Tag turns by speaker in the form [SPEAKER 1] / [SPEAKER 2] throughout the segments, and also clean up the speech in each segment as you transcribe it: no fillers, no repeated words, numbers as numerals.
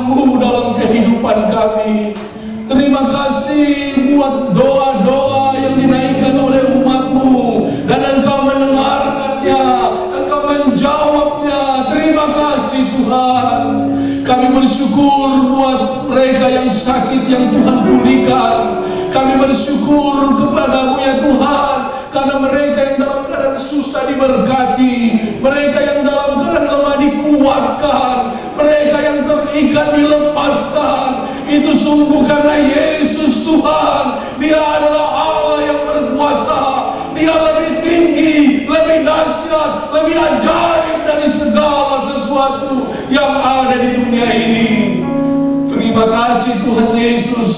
[SPEAKER 1] pekerjaan-Mu dalam kehidupan kami. Terima kasih buat doa-doa yang dinaikkan oleh umat-Mu, dan Engkau mendengarkannya, Engkau menjawabnya. Terima kasih Tuhan. Kami bersyukur buat mereka yang sakit yang Tuhan pulihkan. Kami bersyukur kepada-Mu ya Tuhan, karena mereka yang dalam keadaan susah diberkati, mereka yang dalam keadaan lemah dikuatkan, mereka yang terikat dilepaskan. Itu sungguh karena Yesus Tuhan, Dia adalah Allah yang berkuasa. Dia lebih tinggi, lebih dahsyat, lebih ajaib dari segala sesuatu yang ada di dunia ini. Terima kasih Tuhan Yesus.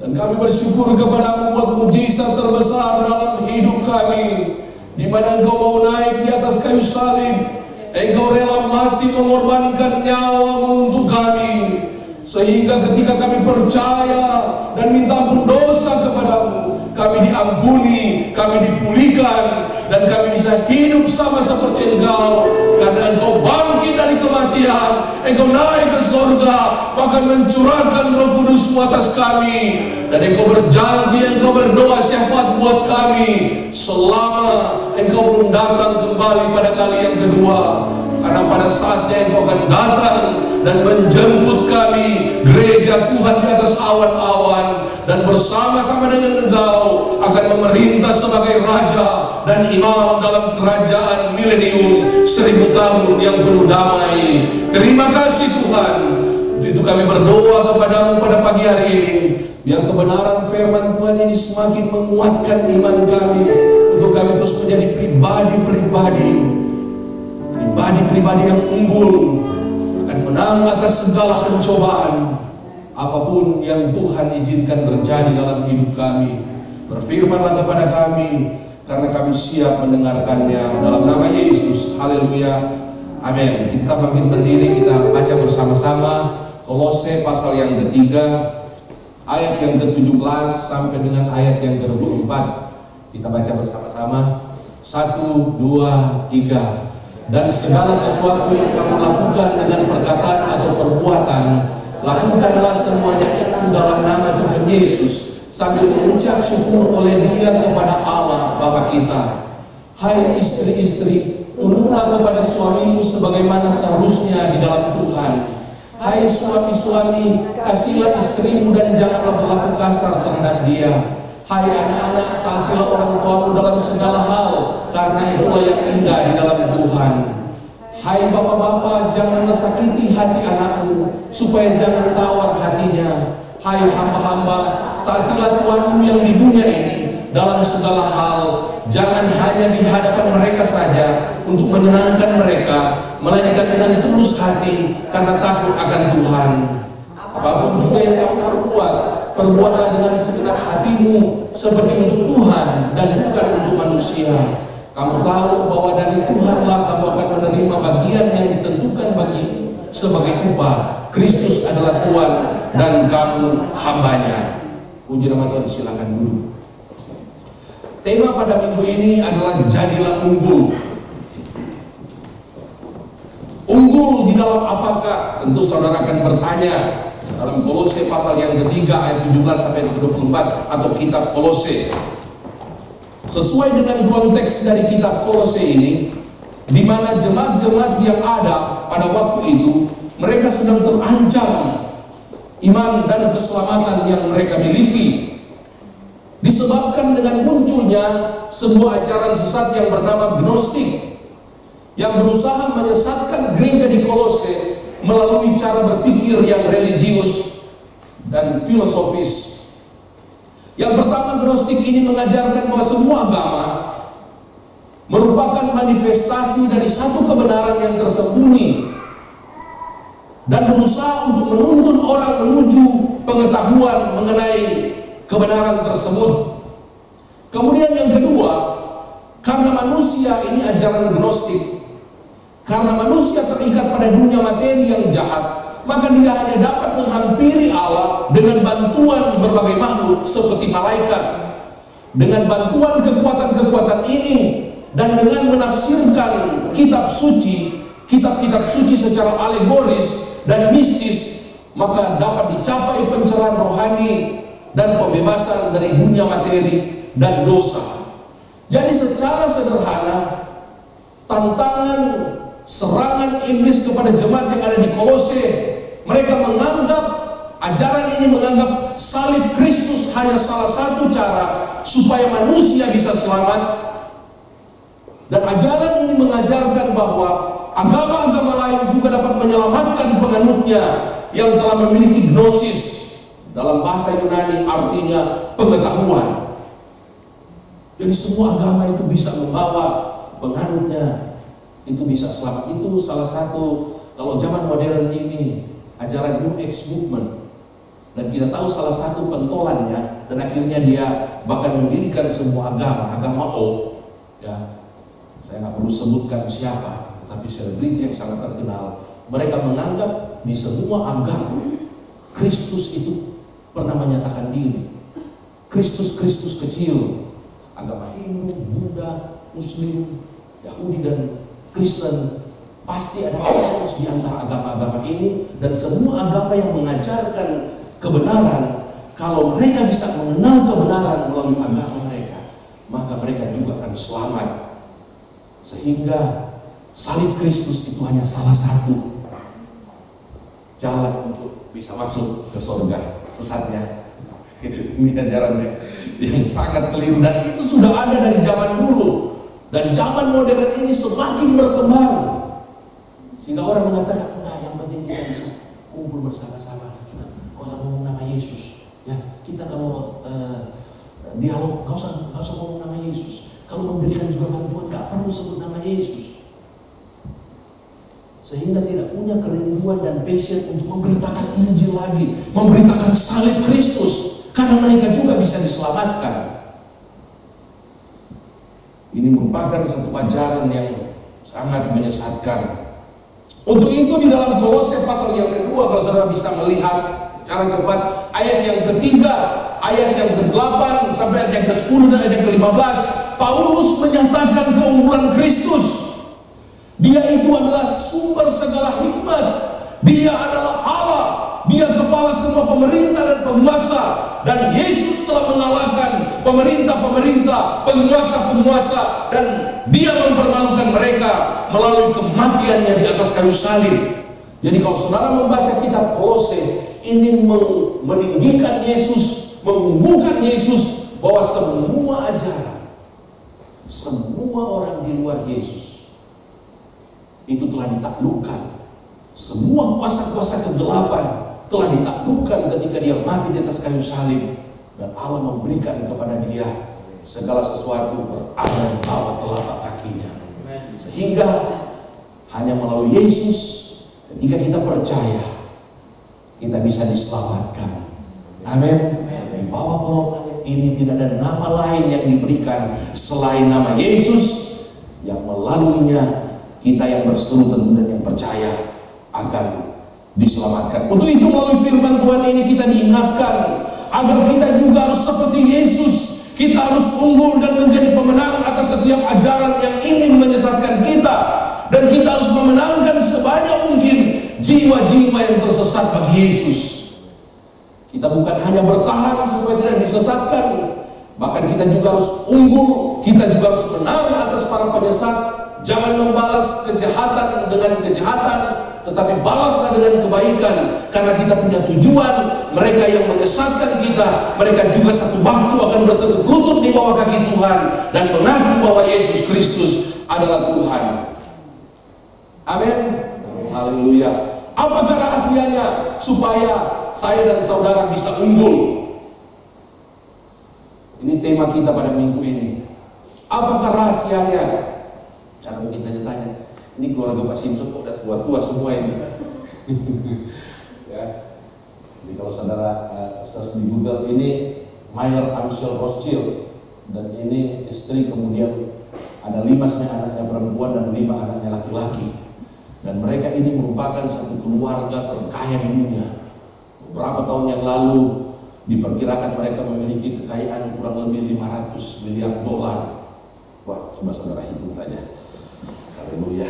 [SPEAKER 1] Dan kami bersyukur kepada-Mu buat mujizat terbesar dalam hidup kami, di mana Engkau mau naik di atas kayu salib. Engkau rela mati mengorbankan nyawa-Mu untuk kami, sehingga ketika kami percaya dan minta ampun dosa kepada-Mu, kami diampuni, kami dipulihkan, dan kami bisa hidup sama seperti Engkau. Karena Engkau bangkit dari kematian, Engkau naik ke surga, bahkan mencurahkan Roh Kudus atas kami. Dan Engkau berjanji, Engkau berdoa syafaat buat kami selama Engkau belum datang kembali pada kali yang kedua. Karena pada saatnya Engkau akan datang dan menjemput kami, gereja Tuhan di atas awan-awan, dan bersama-sama dengan Engkau akan memerintah sebagai Raja dan Imam dalam kerajaan milenium 1000 tahun yang penuh damai. Terima kasih Tuhan. Untuk itu kami berdoa kepada-Mu pada pagi hari ini, biar kebenaran firman Tuhan ini semakin menguatkan iman kami, untuk kami terus menjadi pribadi-pribadi yang unggul, akan menang atas segala pencobaan apapun yang Tuhan izinkan terjadi dalam hidup kami. Berfirmanlah kepada kami, karena kami siap mendengarkannya. Dalam nama Yesus, haleluya, amin. Kita bangkit berdiri, kita baca bersama-sama Kolose pasal yang ketiga, ayat yang ke-17 sampai dengan ayat yang ke-24. Kita baca bersama-sama. 1, 2, 3. Dan segala sesuatu yang kamu lakukan dengan perkataan atau perbuatan, lakukanlah semuanya itu dalam nama Tuhan Yesus, sambil mengucap syukur oleh Dia kepada Allah Bapa kita. Hai istri-istri, tunduklah kepada suamimu sebagaimana seharusnya di dalam Tuhan. Hai suami-suami, kasihlah istrimu dan janganlah berlaku kasar terhadap dia. Hai anak-anak, taatilah orang tuamu dalam segala hal, karena itulah yang indah di dalam Tuhan. Hai bapak-bapak, janganlah sakiti hati anakmu, supaya jangan tawar hatinya. Hai hamba-hamba, taatilah Tuhanmu yang di dunia ini dalam segala hal. Jangan hanya di hadapan mereka saja untuk menyenangkan mereka, melainkan dengan tulus hati karena takut akan Tuhan. Apapun juga yang kamu perbuat, perbuatlah dengan segenap hatimu seperti untuk Tuhan dan bukan untuk manusia. Kamu tahu bahwa dari Tuhanlah kamu akan menerima bagian yang ditentukan bagimu sebagai upah. Kristus adalah Tuhan dan kamu hambanya. Puji nama Tuhan, silakan dulu. Tema pada minggu ini adalah jadilah unggul. Unggul di dalam apakah? Tentu saudara akan bertanya. Dalam Kolose pasal yang ketiga ayat 17 sampai 24 atau kitab Kolose. Sesuai dengan konteks dari kitab Kolose ini, di mana jemaat-jemaat yang ada pada waktu itu, mereka sedang terancam iman dan keselamatan yang mereka miliki, disebabkan dengan munculnya sebuah ajaran sesat yang bernama Gnostik, yang berusaha menyesatkan gereja di Kolose melalui cara berpikir yang religius dan filosofis. Yang pertama, Gnostik ini mengajarkan bahwa semua agama merupakan manifestasi dari satu kebenaran yang tersembunyi dan berusaha untuk menuntun orang menuju pengetahuan mengenai kebenaran tersebut. Kemudian yang kedua, karena manusia ini ajaran Gnostik, karena manusia terikat pada dunia materi yang jahat, maka dia hanya dapat menghampiri Allah dengan bantuan berbagai makhluk seperti malaikat. Dengan bantuan kekuatan-kekuatan ini dan dengan menafsirkan kitab-kitab suci secara alegoris, dan mistis, maka dapat dicapai pencerahan rohani dan pembebasan dari dunia materi dan dosa. Jadi secara sederhana, tantangan serangan iblis kepada jemaat yang ada di Kolose, mereka menganggap ajaran ini menganggap salib Kristus hanya salah satu cara supaya manusia bisa selamat. Dan ajaran ini mengajarkan bahwa agama-agama lain juga dapat menyelamatkan penganutnya yang telah memiliki gnosis, dalam bahasa Yunani artinya pengetahuan. Jadi semua agama itu bisa membawa penganutnya itu bisa selamat. Itu salah satu, kalau zaman modern ini, ajaran New Age Movement. Dan kita tahu salah satu pentolannya, dan akhirnya dia bahkan mendirikan semua agama O, ya, saya nggak perlu sebutkan siapa, tapi selebriti yang sangat terkenal. Mereka menganggap di semua agama Kristus itu pernah menyatakan diri. Kristus kecil, agama Hindu, Buddha, Muslim, Yahudi dan Kristen, pasti ada Kristus di antara agama-agama ini. Dan semua agama yang mengajarkan kebenaran, kalau mereka bisa mengenal kebenaran melalui agama mereka, maka mereka juga akan selamat. Sehingga salib Kristus itu hanya salah satu jalan untuk bisa masuk ke surga. Sesatnya ini ajarannya yang sangat keliru, dan itu sudah ada dari zaman dulu. Dan zaman modern ini semakin berkembang, sehingga orang mengatakan, udah yang penting kita bisa kumpul bersama-sama, sudah kalau ngomong nama Yesus, ya kita kalau dialog gak usah ngomong nama Yesus. Kalau memberikan juga bantuan gak perlu sebut nama Yesus. Sehingga tidak punya kerinduan dan passion untuk memberitakan Injil lagi, memberitakan salib Kristus, karena mereka juga bisa diselamatkan. Ini merupakan satu ajaran yang sangat menyesatkan. Untuk itu di dalam Kolose pasal yang kedua, kalau saudara bisa melihat cara cepat, ayat yang ketiga, ayat yang ke-8 sampai ayat yang ke-10 dan ayat yang ke-15, Paulus menyatakan keunggulan Kristus. Dia itu adalah sumber segala hikmat. Dia adalah Allah. Dia kepala semua pemerintah dan penguasa. Dan Yesus telah mengalahkan pemerintah-pemerintah, penguasa-penguasa, dan dia mempermalukan mereka melalui kematiannya di atas kayu salib. Jadi kalau saudara membaca kitab Kolose, ini meninggikan Yesus, mengunggulkan Yesus, bahwa semua ajaran, semua orang di luar Yesus itu telah ditaklukkan. Semua kuasa-kuasa kegelapan telah ditaklukkan ketika dia mati di atas kayu salib, dan Allah memberikan kepada dia segala sesuatu berada di bawah telapak kakinya. Sehingga hanya melalui Yesus, ketika kita percaya, kita bisa diselamatkan. Amin. Di bawah kolong langit ini tidak ada nama lain yang diberikan selain nama Yesus, yang melaluinya kita yang berseru tentu dan yang percaya akan diselamatkan. Untuk itu melalui firman Tuhan ini kita diingatkan agar kita juga harus seperti Yesus. Kita harus unggul dan menjadi pemenang atas setiap ajaran yang ingin menyesatkan kita, dan kita harus memenangkan sebanyak mungkin jiwa-jiwa yang tersesat bagi Yesus. Kita bukan hanya bertahan supaya tidak disesatkan, bahkan kita juga harus unggul. Kita juga harus menang atas para penyesat. Jangan membalas kejahatan dengan kejahatan, tetapi balaslah dengan kebaikan. Karena kita punya tujuan, mereka yang menyesatkan kita, mereka juga satu waktu akan bertekuk lutut di bawah kaki Tuhan dan mengaku bahwa Yesus Kristus adalah Tuhan. Amin. Haleluya. Apakah rahasianya supaya saya dan saudara bisa unggul? Ini tema kita pada minggu ini. Apakah rahasianya? Karena mungkin tanya-tanya, ini keluarga Pak Simpson kok udah tua-tua semua ini. Ya. Jadi kalau saudara search di Google, ini Mayer Amschel Rothschild, dan ini istri, kemudian ada 5 anaknya perempuan dan 5 anaknya laki-laki. Dan mereka ini merupakan satu keluarga terkaya di dunia. Beberapa tahun yang lalu diperkirakan mereka memiliki kekayaan kurang lebih $500 miliar. Wah, coba saudara hitung tanya. Haleluya.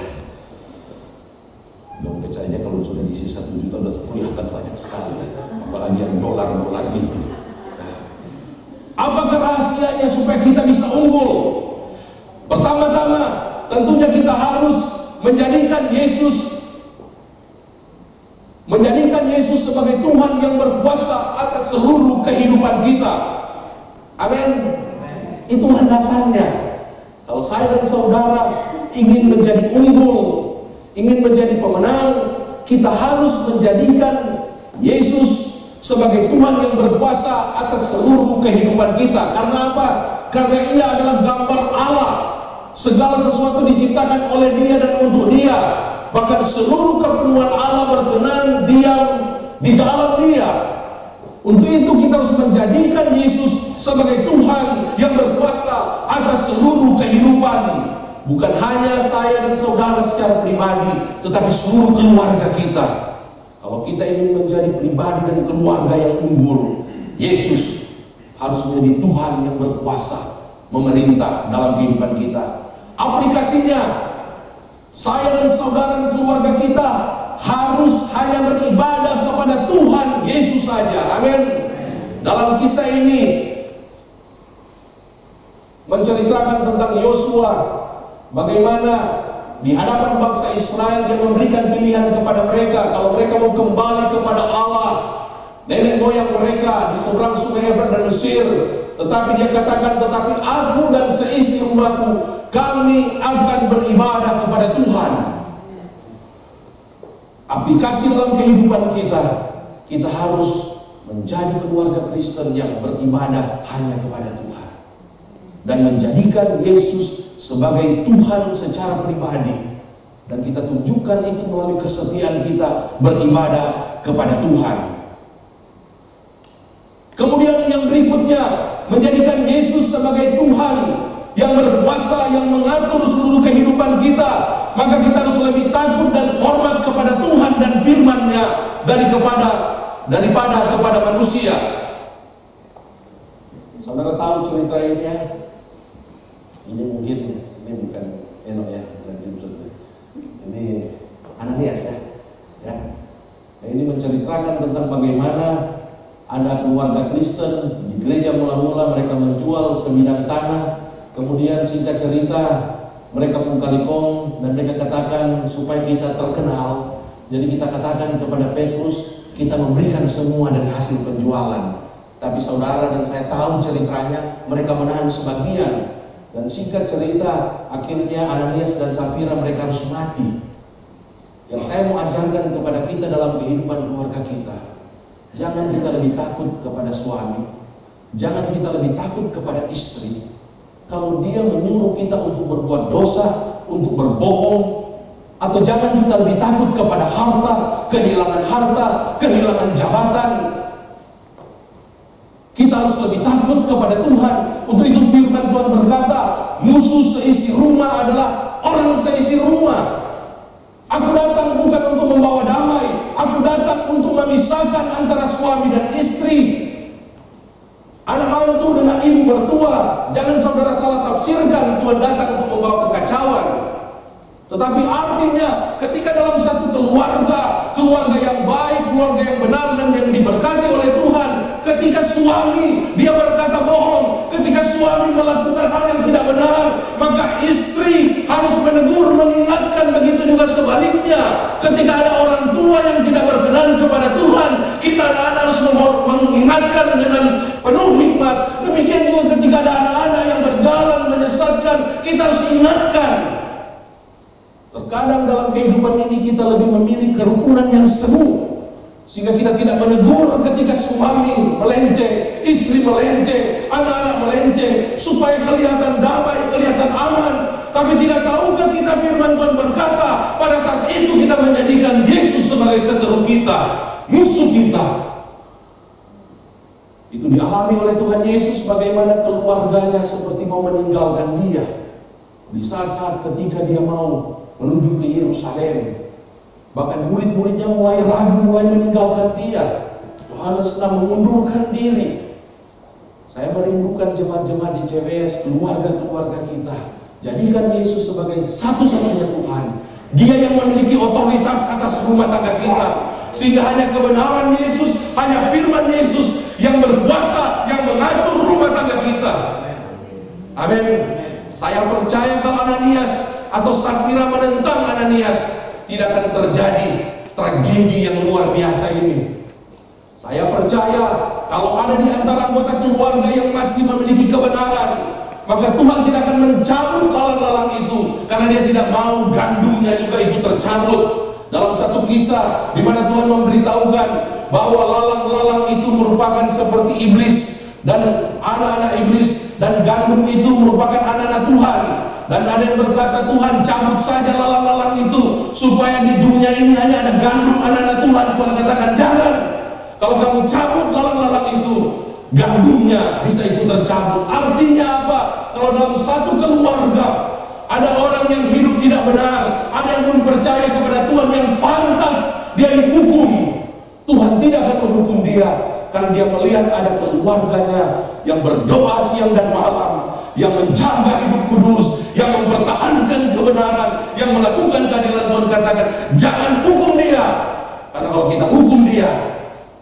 [SPEAKER 1] Dompet saja kalau sudah diisi 1 juta udah kelihatan banyak sekali, apalagi yang dolar-dolar itu. Apakah rahasianya supaya kita bisa unggul? Pertama-tama, tentunya kita harus menjadikan Yesus sebagai Tuhan yang berkuasa atas seluruh kehidupan kita. Amin. Itulah dasarnya. Kalau saya dan saudara ingin menjadi unggul, ingin menjadi pemenang, kita harus menjadikan Yesus sebagai Tuhan yang berkuasa atas seluruh kehidupan kita. Karena apa? Karena Ia adalah gambar Allah. Segala sesuatu diciptakan oleh Dia dan untuk Dia. Bahkan seluruh kepenuhan Allah berkenan diam di dalam Dia. Untuk itu kita harus menjadikan Yesus sebagai Tuhan yang berkuasa atas seluruh kehidupan. Bukan hanya saya dan saudara secara pribadi, tetapi seluruh keluarga kita. Kalau kita ingin menjadi pribadi dan keluarga yang unggul, Yesus harus menjadi Tuhan yang berkuasa memerintah dalam kehidupan kita. Aplikasinya, saya dan saudara dan keluarga kita harus hanya beribadah kepada Tuhan Yesus saja. Amin. Dalam kisah ini menceritakan tentang Yosua, bagaimana di hadapan bangsa Israel dia memberikan pilihan kepada mereka. Kalau mereka mau kembali kepada Allah nenek moyang mereka di seberang sungai Efrat dan Mesir, tetapi dia katakan, tetapi aku dan seisi rumahku, kami akan beribadah kepada Tuhan. Aplikasi dalam kehidupan kita, kita harus menjadi keluarga Kristen yang beribadah hanya kepada Tuhan dan menjadikan Yesus sebagai Tuhan secara pribadi, dan kita tunjukkan itu melalui kesetiaan kita beribadah kepada Tuhan. Kemudian yang berikutnya, menjadikan Yesus sebagai Tuhan yang berkuasa, yang mengatur seluruh kehidupan kita. Maka kita harus lebih takut dan hormat kepada Tuhan dan firman-Nya daripada kepada manusia. Saudara tahu cerita ini ya? Ini bukan Enok ya, bukan Jimson. Ini Ananias ya. Nah, ini menceritakan tentang bagaimana ada keluarga Kristen di gereja mula-mula mereka menjual sebidang tanah. Kemudian singkat cerita mereka pungkalikong dan mereka katakan supaya kita terkenal. Jadi kita katakan kepada Petrus, kita memberikan semua dari hasil penjualan. Tapi saudara dan saya tahu ceritanya, mereka menahan sebagian. Dan singkat cerita, akhirnya Ananias dan Safira mereka harus mati. Yang saya mau ajarkan kepada kita dalam kehidupan keluarga kita, jangan kita lebih takut kepada suami, jangan kita lebih takut kepada istri. Kalau dia menyuruh kita untuk berbuat dosa, untuk berbohong, atau jangan kita lebih takut kepada harta, kehilangan jabatan. Kita harus lebih takut kepada Tuhan. Untuk itu firman Tuhan berkata, musuh seisi rumah adalah orang seisi rumah. Aku datang bukan untuk membawa damai, aku datang untuk memisahkan antara suami dan istri, anak mantu dengan ibu mertua. Jangan saudara salah tafsirkan Tuhan datang untuk membawa kekacauan. Tetapi artinya ketika dalam satu keluarga yang baik, keluarga yang benar dan yang diberkati oleh Tuhan, ketika suami dia berkata bohong, ketika suami melakukan hal yang tidak benar, maka istri harus menegur, mengingatkan. Begitu juga sebaliknya, ketika ada orang tua yang tidak berkenan kepada Tuhan, kita anak-anak harus mengingatkan dengan penuh hikmat. Demikian juga ketika ada anak-anak yang berjalan menyesatkan, kita harus ingatkan. Terkadang dalam kehidupan ini kita lebih memilih kerukunan yang semu, sehingga kita tidak menegur ketika suami melenceng, istri melenceng, anak-anak melenceng, supaya kelihatan damai, kelihatan aman. Tapi tidak tahukah kita firman Tuhan berkata, pada saat itu kita menjadikan Yesus sebagai seteru kita, musuh kita. Itu dialami oleh Tuhan Yesus, bagaimana keluarganya seperti mau meninggalkan Dia. Di saat-saat ketika Dia mau menuju ke Yerusalem, bahkan murid-muridnya mulai ragu, mulai meninggalkan Dia. Yohanes sedang mengundurkan diri. Saya merindukan jemaat-jemaat di CWS, keluarga-keluarga kita. Jadikan Yesus sebagai satu-satunya Tuhan. Dia yang memiliki otoritas atas rumah tangga kita. Sehingga hanya kebenaran Yesus, hanya firman Yesus yang berkuasa, yang mengatur rumah tangga kita. Amin. Saya percaya kalau Ananias atau Safira menentang Ananias, tidak akan terjadi tragedi yang luar biasa ini. Saya percaya kalau ada di antara anggota keluarga yang masih memiliki kebenaran, maka Tuhan tidak akan mencabut lalang-lalang itu, karena Dia tidak mau gandumnya juga ikut tercabut. Dalam satu kisah di mana Tuhan memberitahukan bahwa lalang-lalang itu merupakan seperti iblis dan anak-anak iblis, dan gandum itu merupakan anak-anak Tuhan. Dan ada yang berkata, Tuhan cabut saja lalang-lalang itu supaya di dunia ini hanya ada gandum anak-anak Tuhan. Tuhan katakan jangan. Kalau kamu cabut lalang-lalang itu, gandumnya bisa ikut tercabut. Artinya apa? Kalau dalam satu keluarga ada orang yang hidup tidak benar, ada yang pun percaya kepada Tuhan yang pantas dia dihukum, Tuhan tidak akan menghukum dia, karena dia melihat ada keluarganya yang berdoa siang dan malam, yang menjaga hidup kudus, yang mempertahankan kebenaran, yang melakukan keadilan. Tuhan katakan jangan hukum dia, karena kalau kita hukum dia,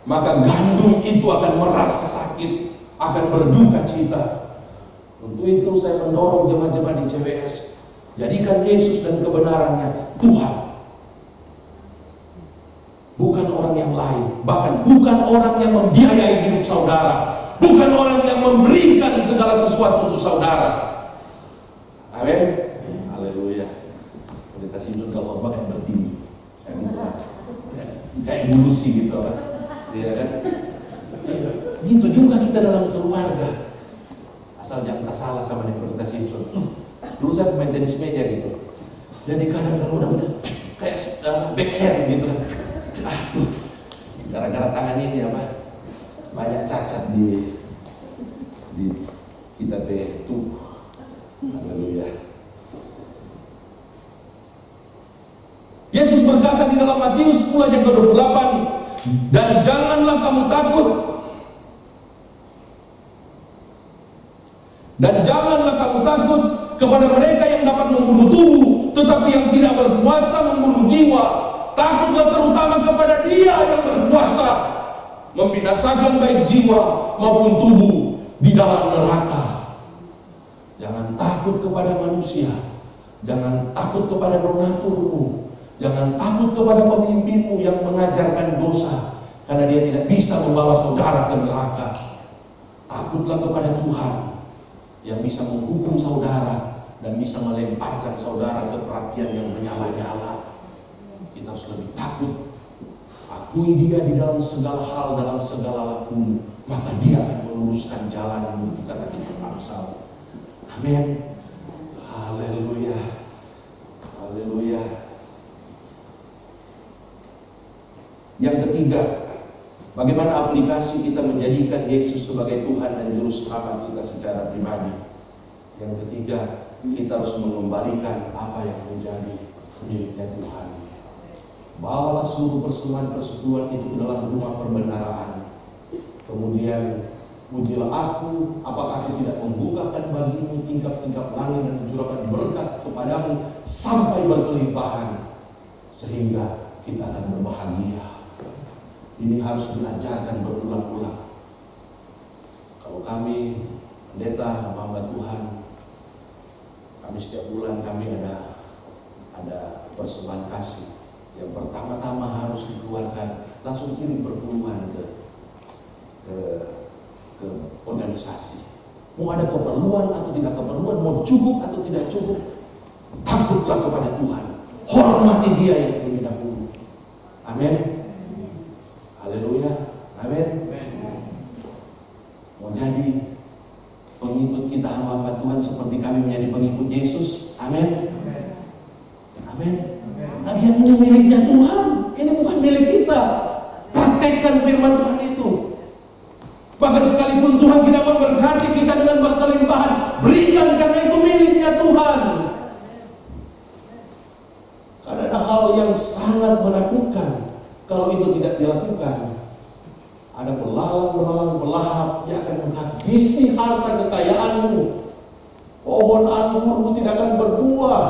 [SPEAKER 1] maka gandum itu akan merasa sakit, akan berduka cita. Untuk itu saya mendorong jemaat-jemaat di CWS, jadikan Yesus dan kebenarannya Tuhan, bukan orang yang lain, bahkan bukan orang yang membiayai hidup saudara, bukan orang yang memberikan segala sesuatu untuk saudara. Amin. Haleluya. Pendeta Simson kalau khotbah kayak bertinggi, kayak gitu lah, kayak bulusi gitu kan. Iya kan? Gitu juga kita dalam keluarga. Asal jangan salah sama nih Pendeta Simpson. Dulu saya pemain tenis meja gitu. Jadi kadang kalau udah kayak backhand gitu kan. Gara-gara tangan ini apa? Banyak cacat di kita tuh. Haleluya. Yesus berkata di dalam Matius 10 ayat ke-28, dan janganlah kamu takut, dan janganlah kamu takut kepada mereka yang dapat membunuh tubuh, tetapi yang tidak berkuasa membunuh jiwa. Takutlah terutama kepada Dia yang berkuasa membinasakan baik jiwa maupun tubuh di dalam neraka. Jangan takut kepada manusia, jangan takut kepada donaturmu, jangan takut kepada pemimpinmu yang mengajarkan dosa, karena dia tidak bisa membawa saudara ke neraka. Takutlah kepada Tuhan yang bisa menghukum saudara dan bisa melemparkan saudara ke perapian yang menyala-nyala. Kita harus lebih takut. Akui Dia di dalam segala hal, dalam segala lakumu, maka Dia akan meluruskan jalanmu. Itu kata kitab Amsal. Amin. Haleluya. Haleluya. Yang ketiga, bagaimana aplikasi kita menjadikan Yesus sebagai Tuhan dan Juru Selamat kita secara pribadi. Yang ketiga, kita harus mengembalikan apa yang menjadi miliknya Tuhan. Bawalah seluruh persembahan persekutuan itu ke dalam rumah perbendaharaan. Kemudian pujilah aku, apakah aku tidak membukakan bagimu tingkap-tingkap langit dan mencurahkan berkat kepadamu sampai berkelimpahan, sehingga kita akan berbahagia. Ini harus diajarkan berulang-ulang. Kalau kami pendeta, hamba Tuhan, kami setiap bulan kami ada persembahan kasih. Yang pertama-tama harus dikeluarkan, langsung kirim perpuluhan ke organisasi. Mau ada keperluan atau tidak keperluan, mau cukup atau tidak cukup, takutlah kepada Tuhan, hormati Dia yang terlebih dahulu. Amin. Haleluya. Amin. Mau jadi pengikut kita hamba Tuhan seperti kami menjadi pengikut Yesus. Amin. Amin. Bagian ini miliknya Tuhan, ini bukan milik kita. Praktekkan firman Tuhan itu. Bahkan sekalipun Tuhan tidak memberkati kita dengan berkelimpahan, berikan, karena itu miliknya Tuhan. Karena ada hal yang sangat menakutkan kalau itu tidak dilakukan. Ada belalang pelahap yang akan menghabisi harta kekayaanmu. Pohon anggurmu tidak akan berbuah,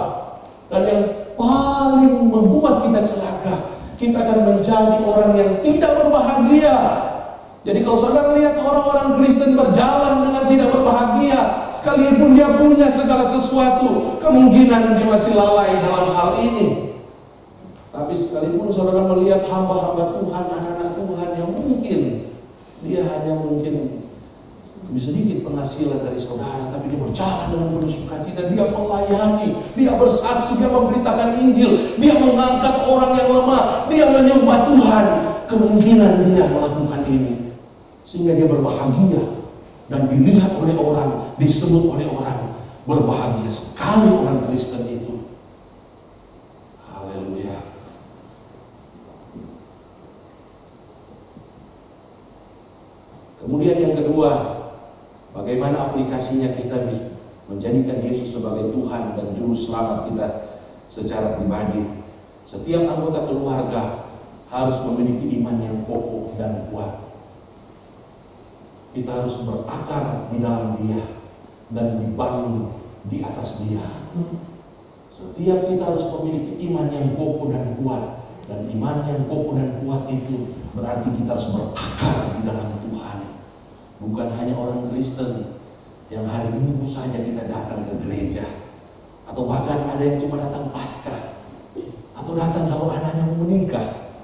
[SPEAKER 1] dan yang paling kita akan menjadi orang yang tidak berbahagia. Jadi kalau saudara lihat orang-orang Kristen berjalan dengan tidak berbahagia, sekalipun dia punya segala sesuatu, kemungkinan dia masih lalai dalam hal ini. Tapi sekalipun saudara melihat hamba-hamba Tuhan, anak-anak Tuhan yang mungkin dia hanya mungkin lebih sedikit penghasilan dari saudara, tapi dia berjalan dengan penuh sukacita, dia melayani, dia bersaksi, dia memberitakan Injil, dia mengangkat orang yang lemah, dia menyembah Tuhan. Kemungkinan dia melakukan ini sehingga dia berbahagia dan dilihat oleh orang, disebut oleh orang berbahagia sekali orang Kristen itu. Haleluya. Kemudian yang kedua, bagaimana aplikasinya kita menjadikan Yesus sebagai Tuhan dan Juru Selamat kita secara pribadi. Setiap anggota keluarga harus memiliki iman yang kokoh dan kuat. Kita harus berakar di dalam Dia dan dibangun di atas Dia. Setiap kita harus memiliki iman yang kokoh dan kuat. Dan iman yang kokoh dan kuat itu berarti kita harus berakar di dalam Tuhan. Bukan hanya orang Kristen yang hari Minggu saja kita datang ke gereja, atau bahkan ada yang cuma datang Paskah, atau datang kalau anaknya mau menikah,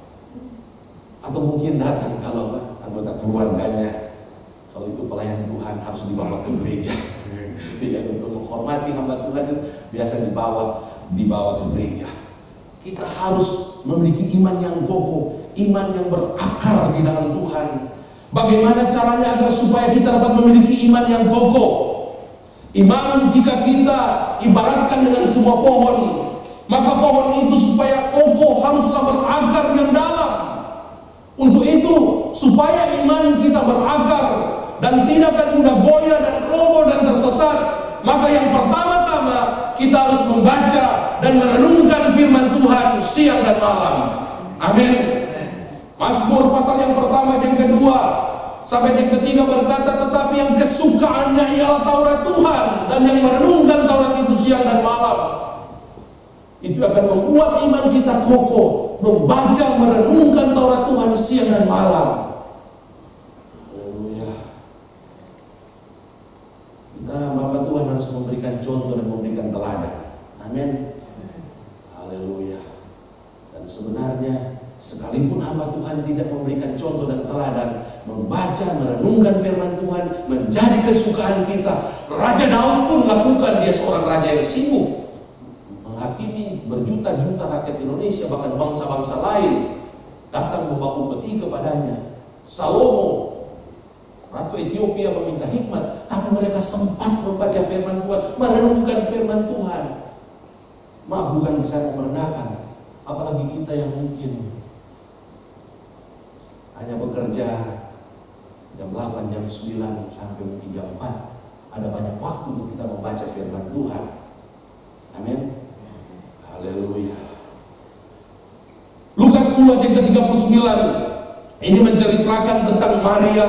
[SPEAKER 1] atau mungkin datang kalau anggota keluarganya, kalau itu pelayan Tuhan harus dibawa ke gereja. Tidak, untuk menghormati hamba Tuhan itu biasa dibawa ke gereja. Kita harus memiliki iman yang kokoh, iman yang berakar di dalam Tuhan. Bagaimana caranya agar supaya kita dapat memiliki iman yang kokoh? Iman jika kita ibaratkan dengan sebuah pohon, maka pohon itu supaya kokoh haruslah berakar yang dalam. Untuk itu, supaya iman kita berakar dan tidak akan mudah goyah dan roboh dan tersesat, maka yang pertama-tama kita harus membaca dan merenungkan firman Tuhan siang dan malam. Amin. Mazmur pasal yang pertama dan kedua sampai yang ketiga berkata, tetapi yang kesukaannya ialah Taurat Tuhan, dan yang merenungkan Taurat itu siang dan malam. Itu akan membuat iman kita kokoh, membaca, merenungkan Taurat Tuhan siang dan malam. Haleluya. Kita hamba Tuhan harus memberikan contoh dan memberikan teladan. Amin. Haleluya. Dan sebenarnya sekalipun hamba Tuhan tidak memberikan contoh dan teladan, membaca, merenungkan firman Tuhan menjadi kesukaan kita. Raja Daud pun lakukan, dia seorang raja yang sibuk menghakimi berjuta-juta rakyat Indonesia, bahkan bangsa-bangsa lain datang membawa upeti kepadanya. Salomo, Ratu Ethiopia meminta hikmat, tapi mereka sempat membaca firman Tuhan, merenungkan firman Tuhan. Maaf, bukan saya merendahkan, apalagi kita yang mungkin hanya bekerja jam 8, jam 9 sampai mungkin jam 4. Ada banyak waktu untuk kita membaca firman Tuhan. Amin. Haleluya. Lukas 10 ayat ke-39 ini menceritakan tentang Maria,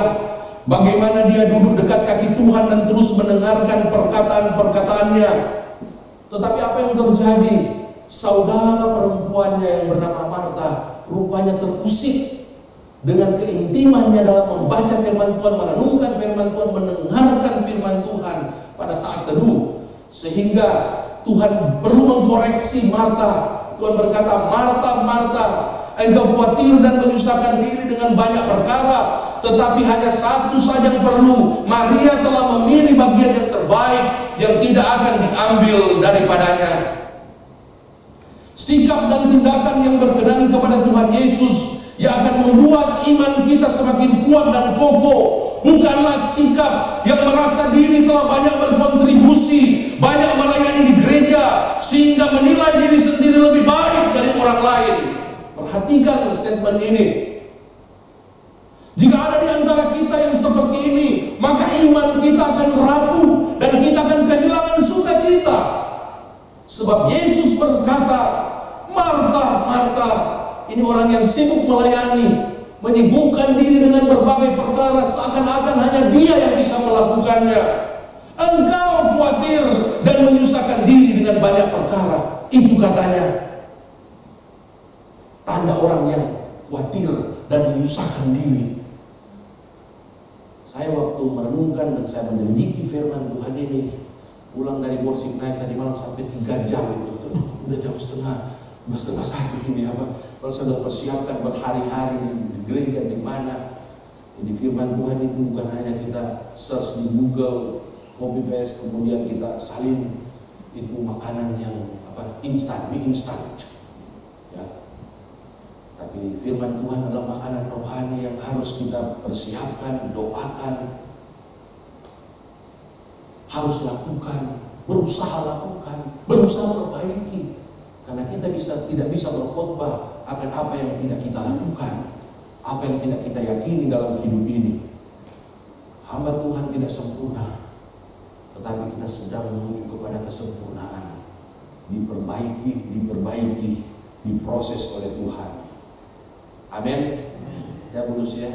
[SPEAKER 1] bagaimana dia duduk dekat kaki Tuhan dan terus mendengarkan perkataan-perkataannya. Tetapi apa yang terjadi? Saudara perempuannya yang bernama Marta rupanya terusik dengan keintimannya dalam membaca firman Tuhan, merenungkan firman Tuhan, mendengarkan firman Tuhan pada saat teduh, sehingga Tuhan perlu mengkoreksi Marta. Tuhan berkata, Marta, Marta, engkau khawatir dan menyusahkan diri dengan banyak perkara, tetapi hanya satu saja yang perlu. Maria telah memilih bagian yang terbaik, yang tidak akan diambil daripadanya. Sikap dan tindakan yang berkenan kepada Tuhan Yesus yang akan membuat iman kita semakin kuat dan kokoh. Bukanlah sikap yang merasa diri telah banyak berkontribusi, banyak melayani di gereja, sehingga menilai diri sendiri lebih baik dari orang lain. Perhatikan statement ini. Jika ada di antara kita yang seperti ini, maka iman kita akan rapuh dan kita akan kehilangan sukacita. Sebab Yesus berkata, Marta, Marta, ini orang yang sibuk melayani, menyibukkan diri dengan berbagai perkara, seakan-akan hanya dia yang bisa melakukannya. Engkau khawatir dan menyusahkan diri dengan banyak perkara. Itu katanya tanda orang yang menyusahkan diri. Saya waktu merenungkan dan saya menyelidiki firman Tuhan ini, pulang dari Borsig naik tadi malam sampai 3 jam itu. Udah jam setengah 1 ini apa. Kalau saya sudah persiapkan berhari-hari di gereja di mana. Jadi firman Tuhan itu bukan hanya kita search di Google, copy paste, kemudian kita salin, itu makanan yang instan, mie instan. Ya. Tapi firman Tuhan adalah makanan rohani yang harus kita persiapkan, doakan, harus lakukan, berusaha lakukan, berusaha perbaiki. Karena kita tidak bisa berkhotbah akan apa yang tidak kita lakukan, apa yang tidak kita yakini dalam hidup ini. Hamba Tuhan tidak sempurna, tetapi kita sedang menuju kepada kesempurnaan. Diperbaiki, diproses oleh Tuhan. Amin. Ya Bulus ya.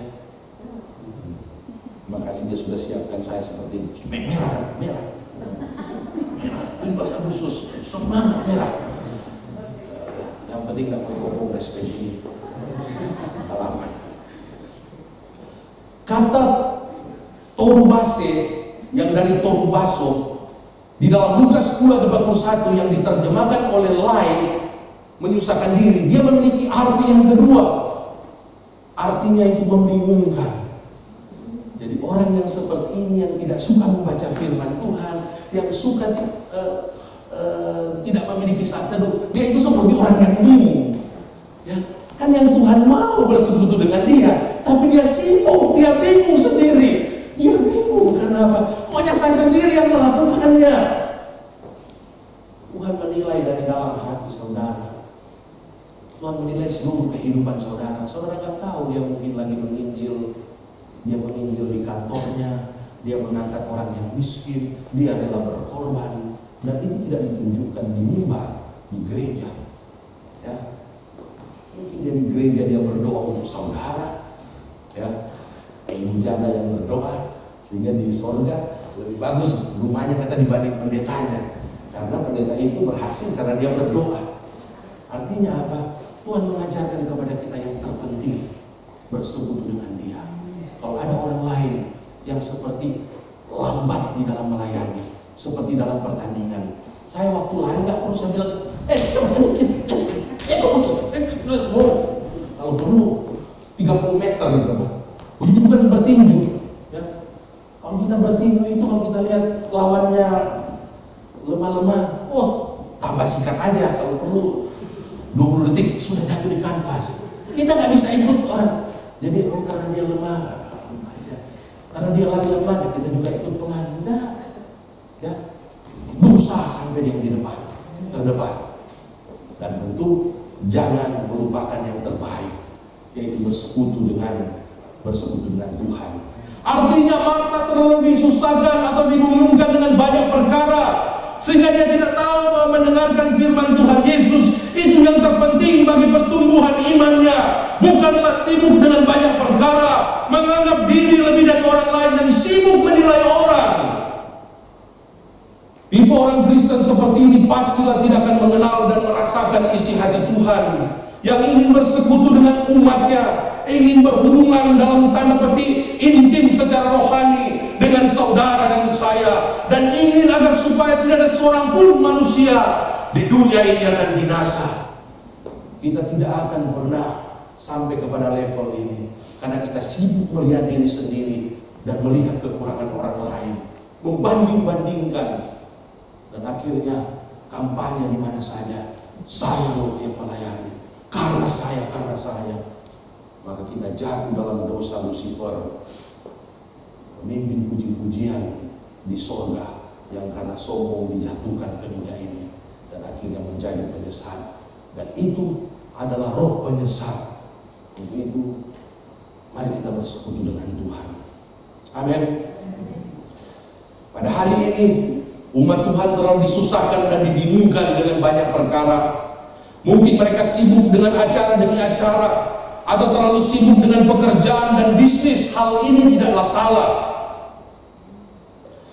[SPEAKER 1] Terima kasih dia sudah siapkan saya seperti ini. Merah. 17 Agustus, semangat merah. Yang penting tidak mau kongres PDI halaman. Kata torubase yang dari torubaso di dalam Lukas 10:41 yang diterjemahkan oleh Lai, menyusahkan diri, dia memiliki arti yang kedua. Artinya itu membingungkan. Jadi orang yang seperti ini yang tidak suka membaca firman Tuhan, yang suka tidak memiliki saat teduh, dia itu seperti orang yang bingung. Ya, kan yang Tuhan mau bersekutu dengan dia, tapi dia sibuk, dia bingung sendiri. Dia bingung kenapa? Pokoknya saya sendiri yang melakukannya. Tuhan menilai dari dalam hati saudara. Tuhan menilai seluruh kehidupan saudara. Saudara kan tahu dia mungkin lagi menginjil. Dia menginjil di kantornya. Dia mengangkat orang yang miskin. Dia rela berkorban. Dan itu tidak ditunjukkan di mimbar, di gereja. Ya. Mungkin dia di gereja dia berdoa untuk saudara. Ya. Ibu janda yang berdoa. Sehingga di sorga lebih bagus rumahnya kata dibanding pendetanya. Karena pendeta itu berhasil karena dia berdoa. Artinya apa? Tuhan mengajarkan kepada kita yang terpenting, bersekutu dengan dia. Kalau ada orang lain yang seperti lambat di dalam melayani, seperti dalam pertandingan, saya waktu lari nggak perlu saya bilang, cepat sedikit, kalau perlu 30 meter gitu, begitu bukan bertinju. Ya. Kalau kita bertinju itu, kalau kita lihat lawannya lemah-lemah, tambah sikat aja. Kalau perlu 20 detik sudah jatuh di kanvas. Kita nggak bisa ikut orang. Jadi karena dia lemah aja. Karena dia lari lemah, kita juga ikut pelan. Enggak. Ya. Berusaha sampai yang di depan, terdepan. Dan tentu jangan melupakan yang terbaik, yaitu bersekutu dengan Tuhan. Artinya Marta terlalu disusahkan atau dibingungkan dengan banyak perkara, sehingga dia tidak tahu bahwa mendengarkan firman Tuhan Yesus itu yang terpenting bagi pertumbuhan imannya. Bukanlah sibuk dengan banyak perkara, menganggap diri lebih dari orang lain, dan sibuk menilai orang. Tipe orang Kristen seperti ini pastilah tidak akan mengenal dan merasakan isi hati Tuhan, yang ingin bersekutu dengan umatnya, ingin berhubungan dalam tanda petik intim secara rohani dengan saudara dan saya, dan ingin agar supaya tidak ada seorang pun manusia di dunia ini akan binasa. Kita tidak akan pernah sampai kepada level ini karena kita sibuk melihat diri sendiri dan melihat kekurangan orang lain, membanding-bandingkan, dan akhirnya kampanye di mana saja, saya loh yang melayani, karena saya. Maka kita jatuh dalam dosa Lucifer, pemimpin puji-pujian di sorga yang karena sombong dijatuhkan ke dunia ini dan akhirnya menjadi penyesat. Dan itu adalah roh penyesat. Untuk itu mari kita bersekutu dengan Tuhan. Amin. Pada hari ini umat Tuhan terlalu disusahkan dan dibingungkan dengan banyak perkara. Mungkin mereka sibuk dengan acara demi acara, atau terlalu sibuk dengan pekerjaan dan bisnis. Hal ini tidaklah salah.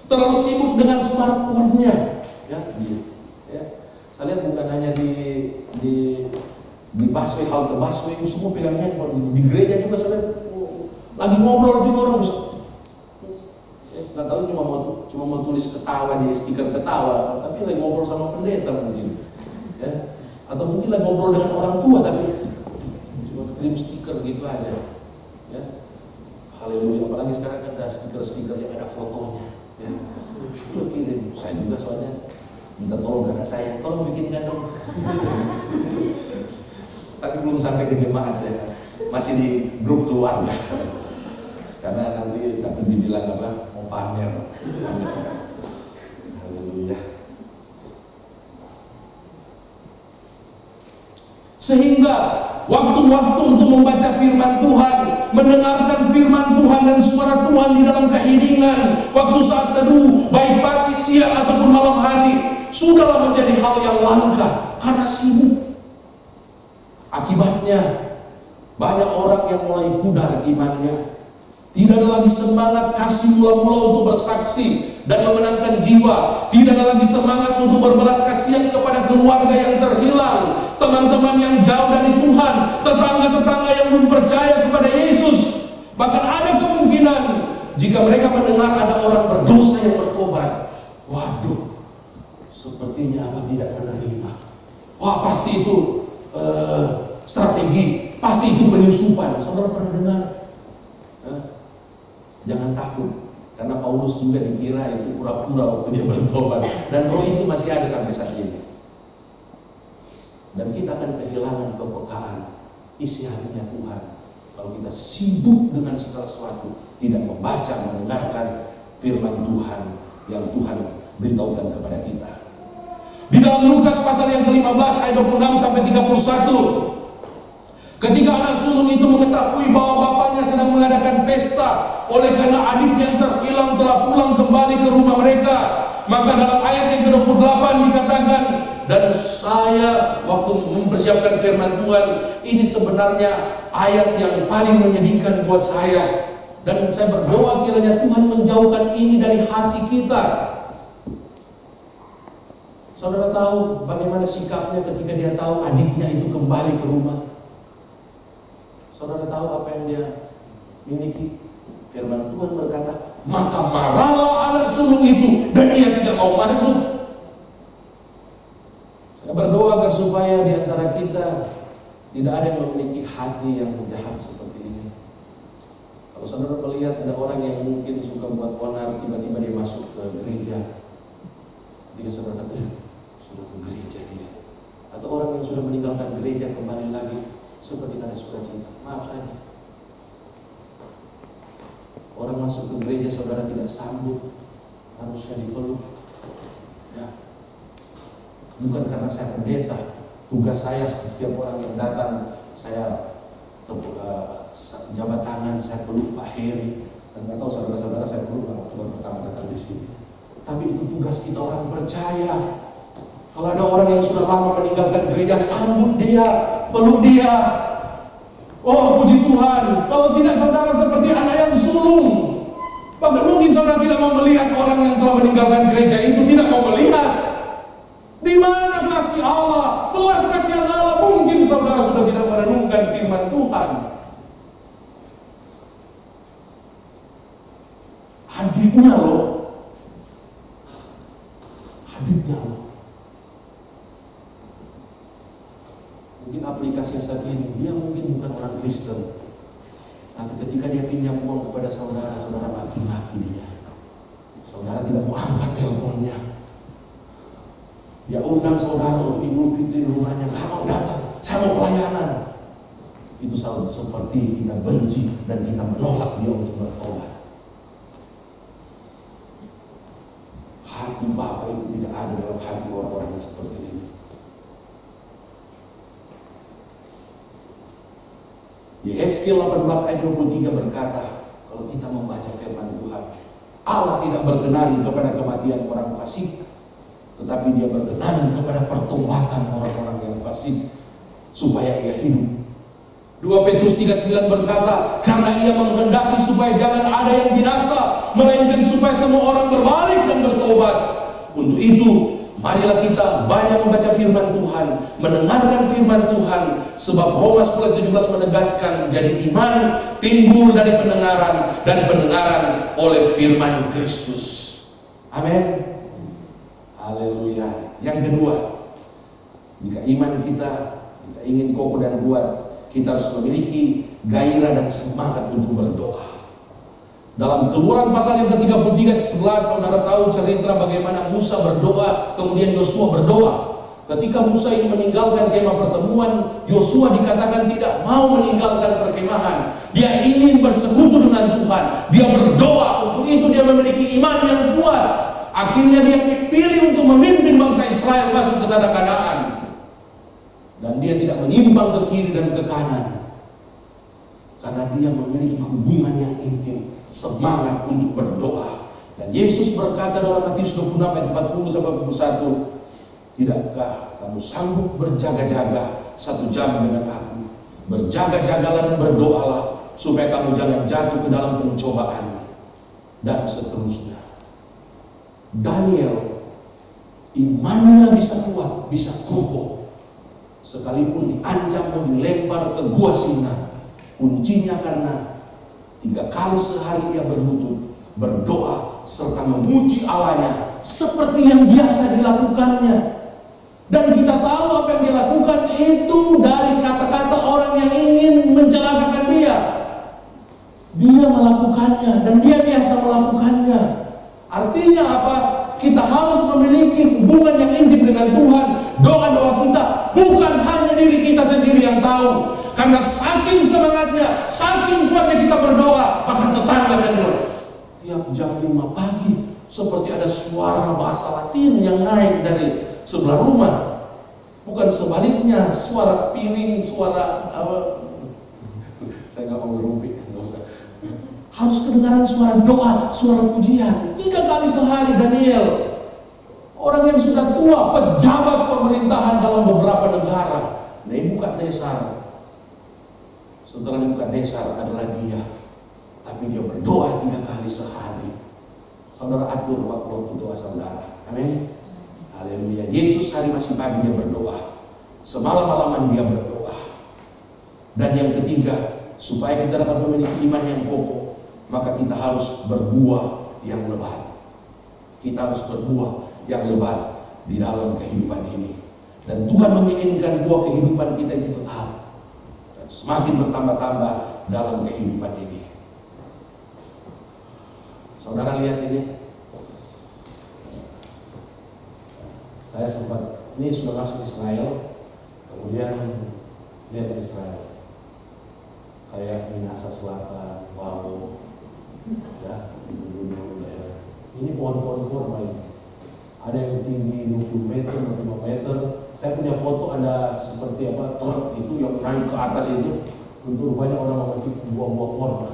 [SPEAKER 1] Terlalu sibuk dengan smartphone-nya. Ya. Saya lihat bukan hanya di busway, halte busway, semua pegang handphone. Di gereja juga saya lihat lagi ngobrol juga orang nggak tahu cuma mau tulis ketawa di stiker ketawa, tapi lagi ngobrol sama pendeta mungkin, ya. Atau mungkin lagi ngobrol dengan orang tua tapi cuma kirim stiker gitu aja, ya. Haleluya, apalagi sekarang kan ada stiker-stiker yang ada fotonya, ya. Sudah kirim, saya juga soalnya minta tolong kakak saya, tolong bikinkan dong. Tapi belum sampai ke jemaat ya, masih di grup keluarga. Karena nanti takut dibilang apa, mau pamer. Haleluya. Sehingga waktu-waktu untuk membaca firman Tuhan, mendengarkan firman Tuhan dan suara Tuhan di dalam keheningan, waktu saat teduh, baik pagi, siang ataupun malam hari, sudahlah menjadi hal yang langka karena sibuk. Akibatnya banyak orang yang mulai pudar imannya. Tidak ada lagi semangat kasih mula-mula untuk bersaksi dan memenangkan jiwa. Tidak ada lagi semangat untuk berbelas kasihan kepada keluarga yang terhilang, teman-teman yang jauh dari Tuhan, tetangga-tetangga yang belum percaya kepada Yesus. Bahkan ada kemungkinan jika mereka mendengar ada orang berdosa yang bertobat, waduh, sepertinya apa tidak menerima. Wah, pasti itu strategi, pasti itu penyusupan. Saudara pernah dengar? Jangan takut, karena Paulus juga dikira itu pura-pura waktu dia bertobat, dan roh itu masih ada sampai saat ini. Dan kita akan kehilangan kepekaan isi hatinya Tuhan kalau kita sibuk dengan segala sesuatu, tidak membaca, mendengarkan firman Tuhan yang Tuhan beritahukan kepada kita. Di dalam Lukas pasal yang ke-15 ayat 26 sampai 31, ketika anak sulung itu mengetahui bahwa bapaknya sedang mengadakan pesta oleh karena adiknya yang terhilang telah pulang kembali ke rumah mereka, maka dalam ayat yang ke-28 dikatakan, dan saya waktu mempersiapkan firman Tuhan, ini sebenarnya ayat yang paling menyedihkan buat saya, dan saya berdoa kiranya Tuhan menjauhkan ini dari hati kita. Saudara tahu bagaimana sikapnya ketika dia tahu adiknya itu kembali ke rumah? Saudara tahu apa yang dia miliki? Firman Tuhan berkata, maka marahlah anak sulung itu dan ia tidak mau masuk. Saya berdoa agar supaya di antara kita tidak ada yang memiliki hati yang jahat seperti ini. Kalau saudara melihat ada orang yang mungkin suka buat onar, tiba-tiba dia masuk ke gereja, ketika saudara kata, sudah ke gereja dia. Atau orang yang sudah meninggalkan gereja kembali lagi, seperti ada sukacita, maaf saja. Orang masuk ke gereja saudara tidak sambut, harusnya dipeluk. Ya. Bukan karena saya pendeta, tugas saya setiap orang yang datang saya jabat tangan, saya peluk Pak Heri. Dan nggak tahu saudara-saudara saya peluk waktu baru pertama datang di sini. Tapi itu tugas kita orang percaya. Kalau ada orang yang sudah lama meninggalkan gereja, sambut dia, peluk dia. Oh, puji Tuhan. Kalau tidak, saudara seperti anak yang sulung. Bahkan mungkin saudara tidak mau melihat orang yang telah meninggalkan gereja itu, tidak mau melihat. Di mana kasih Allah, belas kasihan Allah? Mungkin saudara sudah tidak merenungkan firman Tuhan. Adiknya loh. Adiknya loh. Mungkin aplikasinya saat ini, dia mungkin bukan orang Kristen, tapi ketika dia pinjam uang kepada saudara, saudara maki-maki dia. Saudara tidak mau angkat teleponnya. Dia undang saudara untuk Idul Fitri di rumahnya, nggak mau datang, saya mau pelayanan. Itu seperti kita benci dan kita menolak dia untuk bertobat. Hati Bapa itu tidak ada dalam hati orang-orang yang seperti ini. Yesaya 18 ayat 23 berkata, kalau kita membaca firman Tuhan, Allah tidak berkenan kepada kematian orang fasik, tetapi dia berkenan kepada pertobatan orang-orang yang fasik, supaya ia hidup. 2 Petrus 3:9 berkata, karena ia menghendaki supaya jangan ada yang binasa, melainkan supaya semua orang berbalik dan bertobat. Untuk itu, marilah kita banyak membaca firman Tuhan, mendengarkan firman Tuhan, sebab Roma 10:17 menegaskan, jadi iman timbul dari pendengaran, dan pendengaran oleh firman Kristus. Amin. Haleluya. Yang kedua, jika iman kita ingin kokoh dan kuat, kita harus memiliki gairah dan semangat untuk berdoa. Dalam Keluaran pasal yang ke-33 11, saudara tahu cerita bagaimana Musa berdoa, kemudian Yosua berdoa. Ketika Musa ini meninggalkan kemah pertemuan, Yosua dikatakan tidak mau meninggalkan perkemahan. Dia ingin bersekutu dengan Tuhan. Dia berdoa, untuk itu dia memiliki iman yang kuat. Akhirnya dia dipilih untuk memimpin bangsa Israel masuk ke tanah Kanaan. Dan dia tidak menyimpang ke kiri dan ke kanan, karena dia memiliki hubungan yang intim, semangat untuk berdoa. Dan Yesus berkata dalam Matius 26 ayat 40-41, tidakkah kamu sanggup berjaga-jaga 1 jam dengan aku? Berjaga-jagalah dan berdoalah, supaya kamu jangan jatuh ke dalam pencobaan. Dan seterusnya. Daniel, imannya bisa kuat, bisa kokoh, sekalipun diancam mau dilempar ke gua singa. Kuncinya karena 3 kali sehari ia berlutut, berdoa, serta memuji Allahnya seperti yang biasa dilakukannya. Dan kita tahu apa yang dia lakukan itu dari kata-kata orang yang ingin mencelakakan dia. Dia melakukannya dan dia biasa melakukannya. Artinya apa? Kita harus memiliki hubungan yang intim dengan Tuhan. Doa-doa kita bukan hanya diri kita sendiri yang tahu. Karena saking semangatnya, saking kuatnya kita berdoa, bahkan tetangga kan bilang, tiap jam 5 pagi seperti ada suara bahasa Latin yang naik dari sebelah rumah. Bukan sebaliknya, suara piring, suara apa? Saya nggak mau ngerumpi, nggak usah. Harus kedengaran suara doa, suara pujian. 3 kali sehari Daniel, orang yang sudah tua, pejabat pemerintahan dalam beberapa negara. Nebukadnezar, setelah Nebukadnezar adalah dia, tapi dia berdoa 3 kali sehari. Saudara atur waktu doa saudara. Amin. Haleluya. Yesus hari masih pagi dia berdoa, semalam-malaman dia berdoa. Dan yang ketiga, supaya kita dapat memiliki iman yang kokoh, maka kita harus berbuah yang lebat. Kita harus berbuah yang lebat di dalam kehidupan ini. Dan Tuhan menginginkan buah kehidupan kita itu tetap dan semakin bertambah-tambah dalam kehidupan ini. Saudara lihat ini. Saya sempat, ini sudah masuk Israel, kemudian lihat Israel. Kayak Minasa Selatan, Wau, ya, gunung-gunung daerah. Ini pohon-pohon kurma ini. Ada yang tinggi 20 meter, 25 meter. Saya punya foto ada seperti apa, truk itu yang naik ke atas itu. Untuk rupanya orang memetik buah-buah kurma.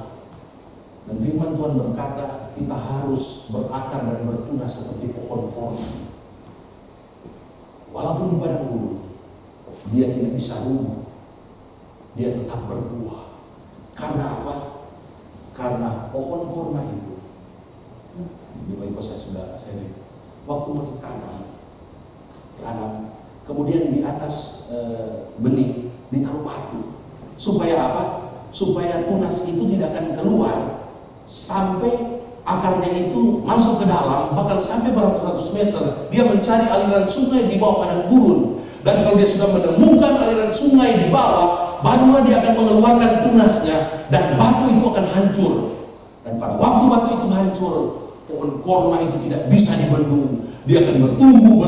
[SPEAKER 1] Dan firman Tuhan berkata, kita harus berakar dan bertunas seperti pohon kurma. Walaupun di padang gurun, dia tidak bisa rumbuh, dia tetap berbuah. Karena apa? Karena pohon kurma itu, Bapak-Ibu saya lihat, waktu mau tanam, kemudian di atas benih ditaruh batu, supaya apa? Supaya tunas itu tidak akan keluar sampai akarnya itu masuk ke dalam, bahkan sampai beratus-ratus meter. Dia mencari aliran sungai di bawah padang gurun. Dan kalau dia sudah menemukan aliran sungai di bawah, barulah dia akan mengeluarkan tunasnya, dan batu itu akan hancur. Dan pada waktu batu itu hancur, pohon kurma itu tidak bisa dibendung. Dia akan bertumbuh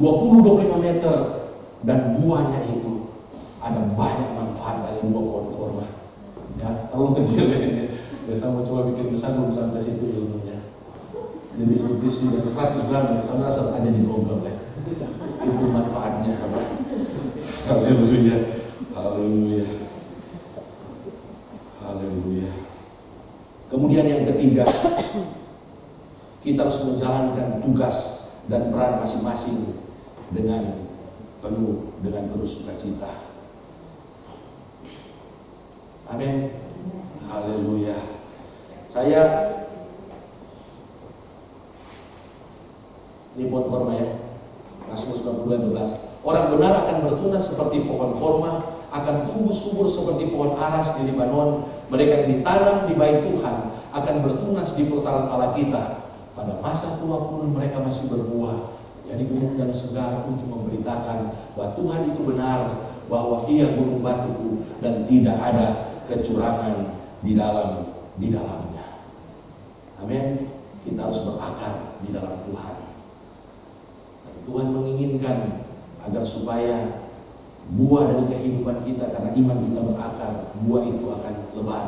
[SPEAKER 1] 20-25 meter. Dan buahnya itu ada banyak manfaat dari buah pohon kurma. Ya, terlalu kecil ini. Biasa mau coba bikin besar, belum sampai situ ilmunya. Jadi seperti dari 100 gram, saudara set aja di Google ya. Itu manfaatnya apa? Haleluya, haleluya, haleluya. Kemudian yang ketiga, kita harus menjalankan tugas dan peran masing-masing dengan penuh sukacita. Amin. Haleluya. Saya
[SPEAKER 2] Ini pohon korma ya. Mazmur 92:12. Orang benar akan bertunas seperti pohon korma, akan tumbuh subur seperti pohon aras di Libanon. Mereka yang ditanam di bait Tuhan akan bertunas di pelataran Allah kita. Pada masa tua pun mereka masih berbuah, jadi gunung dan segar untuk memberitakan bahwa Tuhan itu benar, bahwa Ia gunung batuku dan tidak ada kecurangan di dalamnya. Amin. Kita harus berakar di dalam Tuhan. Dan Tuhan menginginkan agar supaya buah dari kehidupan kita, karena iman kita berakar, buah itu akan lebat.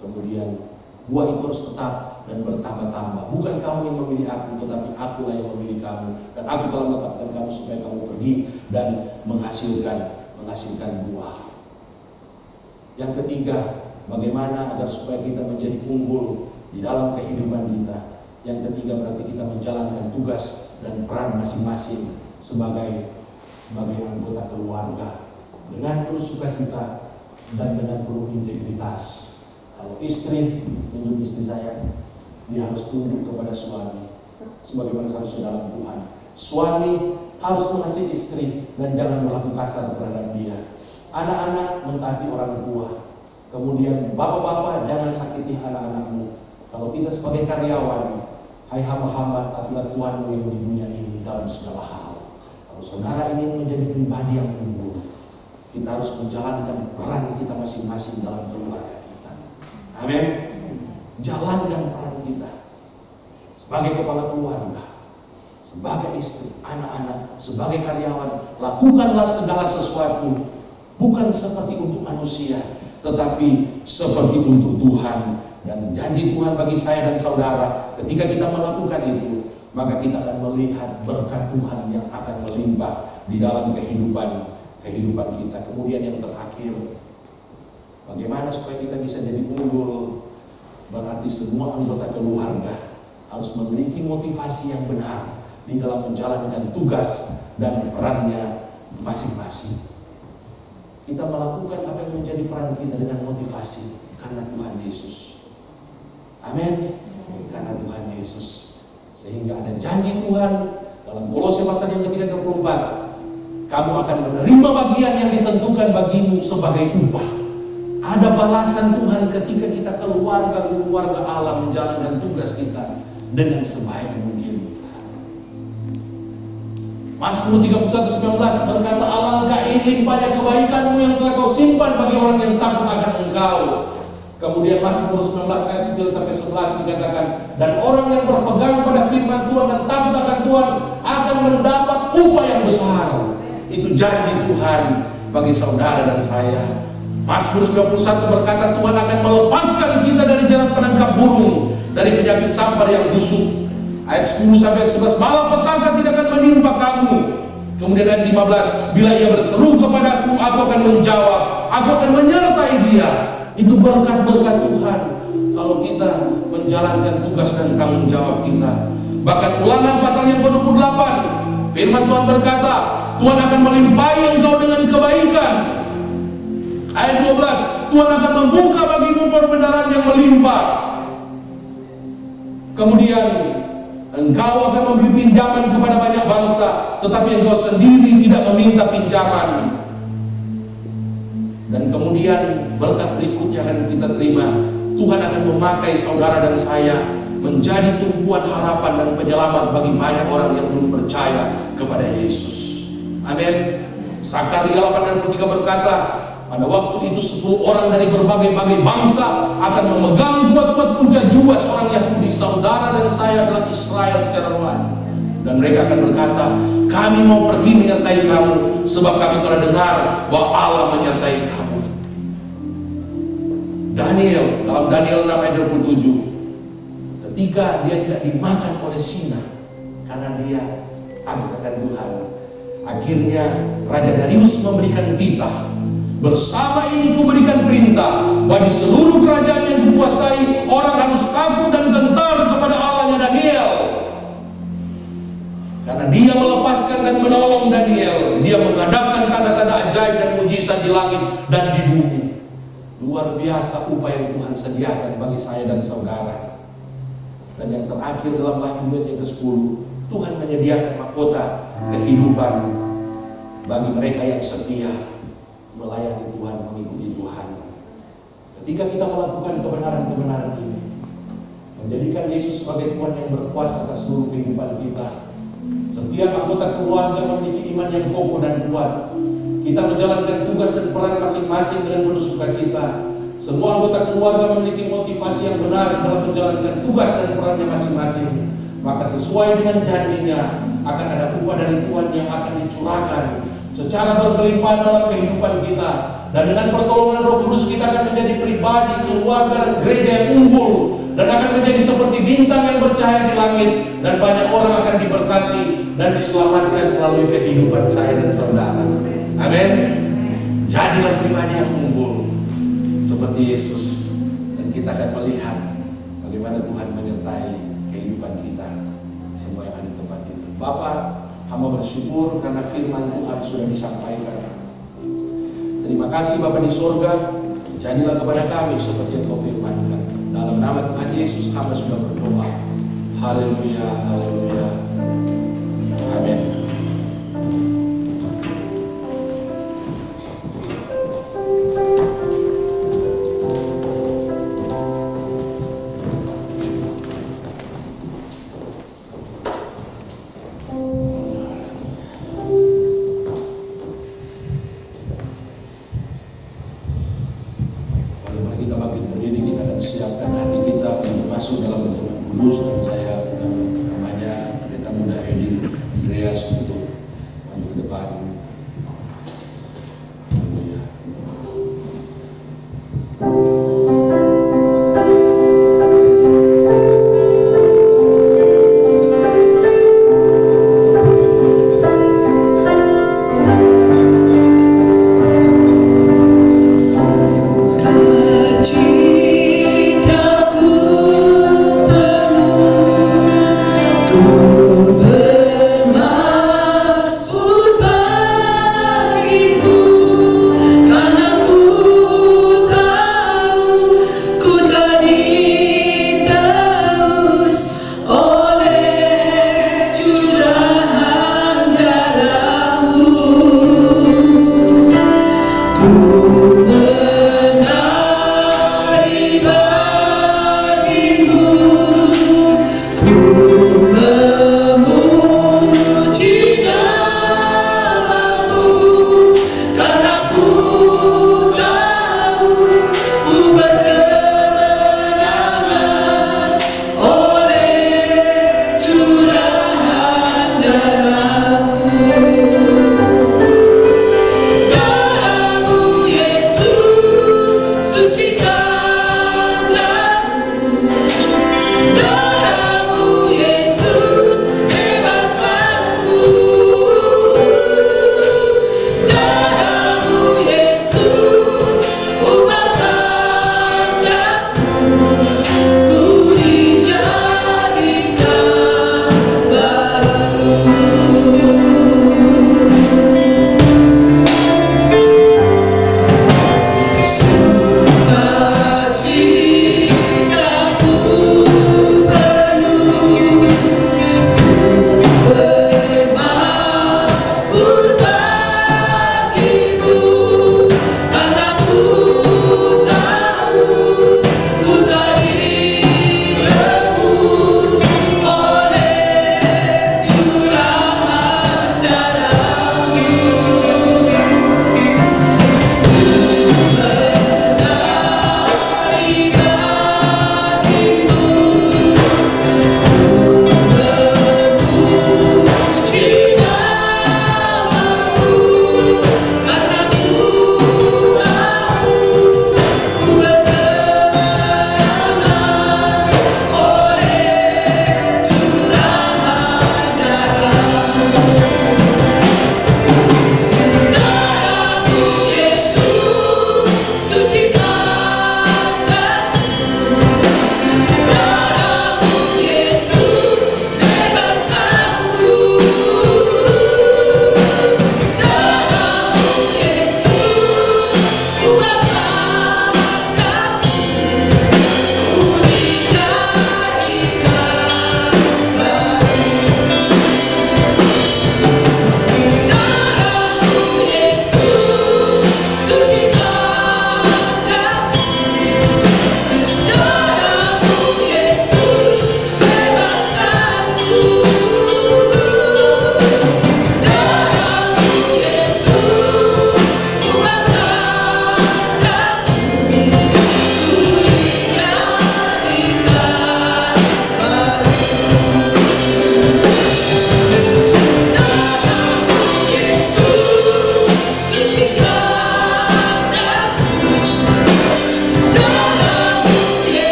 [SPEAKER 2] Kemudian buah itu harus tetap dan bertambah-tambah. Bukan kamu yang memilih aku, tetapi akulah yang memilih kamu. Dan aku telah menetapkan kamu supaya kamu pergi dan menghasilkan buah. Yang ketiga, bagaimana agar supaya kita menjadi unggul di dalam kehidupan kita. Yang ketiga berarti kita menjalankan tugas dan peran masing-masing sebagai anggota keluarga dengan penuh sukacita dan dengan penuh integritas. Kalau istri, tunduk istri saya, dia harus tunduk kepada suami sebagaimana seharusnya dalam Tuhan. Suami harus mengasihi istri dan jangan berlaku kasar terhadap dia. Anak-anak mentaati orang tua. Kemudian bapak-bapak jangan sakiti anak-anakmu. Kalau kita sebagai karyawan, hai hamba-hamba, taatilah Tuhanmu yang di dunia ini dalam segala hal. Kalau saudara ingin menjadi pribadi yang unggul, kita harus menjalankan peran kita masing-masing dalam keluarga kita. Amin. Jalankan peran kita sebagai kepala keluarga, sebagai istri, anak-anak, sebagai karyawan. Lakukanlah segala sesuatu bukan seperti untuk manusia, tetapi seperti untuk Tuhan. Dan janji Tuhan bagi saya dan saudara, ketika kita melakukan itu, maka kita akan melihat berkat Tuhan yang akan melimpah di dalam kehidupan kita. Kemudian yang terakhir, bagaimana supaya kita bisa jadi unggul? Berarti semua anggota keluarga harus memiliki motivasi yang benar di dalam menjalankan tugas dan perannya masing-masing. Kita melakukan apa yang menjadi peran kita dengan motivasi karena Tuhan Yesus. Amin. Karena Tuhan Yesus. Sehingga ada janji Tuhan dalam Kolose pasal yang ke-34. Kamu akan menerima bagian yang ditentukan bagimu sebagai upah. Ada balasan Tuhan ketika kita keluarga Allah menjalankan tugas kita dengan sebaik mungkin. Mazmur 31:19 berkata, alangkah limpahnya kebaikanmu yang telah kau simpan bagi orang yang takut akan engkau. Kemudian Mazmur 19 ayat 9-11 dikatakan, dan orang yang berpegang pada firman Tuhan dan takut akan Tuhan akan mendapat upah yang besar. Itu janji Tuhan bagi saudara dan saya. Mazmur 91 berkata, Tuhan akan melepaskan kita dari jalan penangkap burung, dari penyakit sampar yang busuk. Ayat 10-11, malah petaka tidak akan menimpa kamu. Kemudian ayat 15, bila ia berseru kepadaku, aku akan menjawab, aku akan menyertai dia. Itu berkat-berkat Tuhan kalau kita menjalankan tugas dan tanggung jawab kita. Bahkan Ulangan pasal yang ke-28, firman Tuhan berkata, Tuhan akan melimpahi engkau dengan kebaikan. Ayat 12, Tuhan akan membuka bagimu perbenaran yang melimpah. Kemudian engkau akan memberi pinjaman kepada banyak bangsa, tetapi engkau sendiri tidak meminta pinjaman. Dan kemudian berkat berikutnya akan kita terima. Tuhan akan memakai saudara dan saya menjadi tumpuan harapan dan penyelamat bagi banyak orang yang belum percaya kepada Yesus. Amin. Sakaria 8:3 berkata, pada waktu itu 10 orang dari berbagai-bagai bangsa akan memegang kuat-kuat punca juas orang Yahudi. Saudara dan saya adalah Israel secara rohani. Dan mereka akan berkata, kami mau pergi menyertai kamu, sebab kami telah dengar bahwa Allah menyertai kamu. Daniel, dalam Daniel 6 ayat 27, ketika dia tidak dimakan oleh singa karena dia takut akan Tuhan, akhirnya Raja Darius memberikan titah, bersama ini kuberikan perintah bahwa di seluruh kerajaan yang kukuasai orang harus takut dan gentar kepada Allahnya Daniel. Karena dia melepaskan dan menolong Daniel, dia mengadakan tanda-tanda ajaib dan mujizat di langit dan di bumi. Luar biasa upaya yang Tuhan sediakan bagi saya dan saudara. Dan yang terakhir dalam Wahyu yang ke-10, Tuhan menyediakan mahkota kehidupan bagi mereka yang setia melayani Tuhan, mengikuti Tuhan. Ketika kita melakukan kebenaran-kebenaran ini, menjadikan Yesus sebagai Tuhan yang berkuasa atas seluruh kehidupan kita. Setiap anggota keluarga memiliki iman yang kokoh dan kuat. Kita menjalankan tugas dan peran masing-masing dengan penuh sukacita. Semua anggota keluarga memiliki motivasi yang benar dalam menjalankan tugas dan perannya masing-masing. Maka sesuai dengan janjinya, akan ada upah dari Tuhan yang akan dicurahkan secara berkelimpahan dalam kehidupan kita. Dan dengan pertolongan Roh Kudus kita akan menjadi pribadi, keluarga, dan gereja yang unggul, dan akan menjadi seperti bintang yang bercahaya di langit, dan banyak orang akan diberkati dan diselamatkan melalui kehidupan saya dan saudara. Amin. Jadilah pribadi yang unggul seperti Yesus, dan kita akan melihat bagaimana Tuhan menyertai kehidupan kita semua yang ada di tempat ini. Bapa, hamba bersyukur karena firman Tuhan sudah disampaikan. Terima kasih Bapa di surga, jadilah kepada kami seperti yang Kau firmankan. Dalam nama Tuhan Yesus hamba sudah berdoa. Haleluya, haleluya. Amin.
[SPEAKER 3] Cita-citaku penuh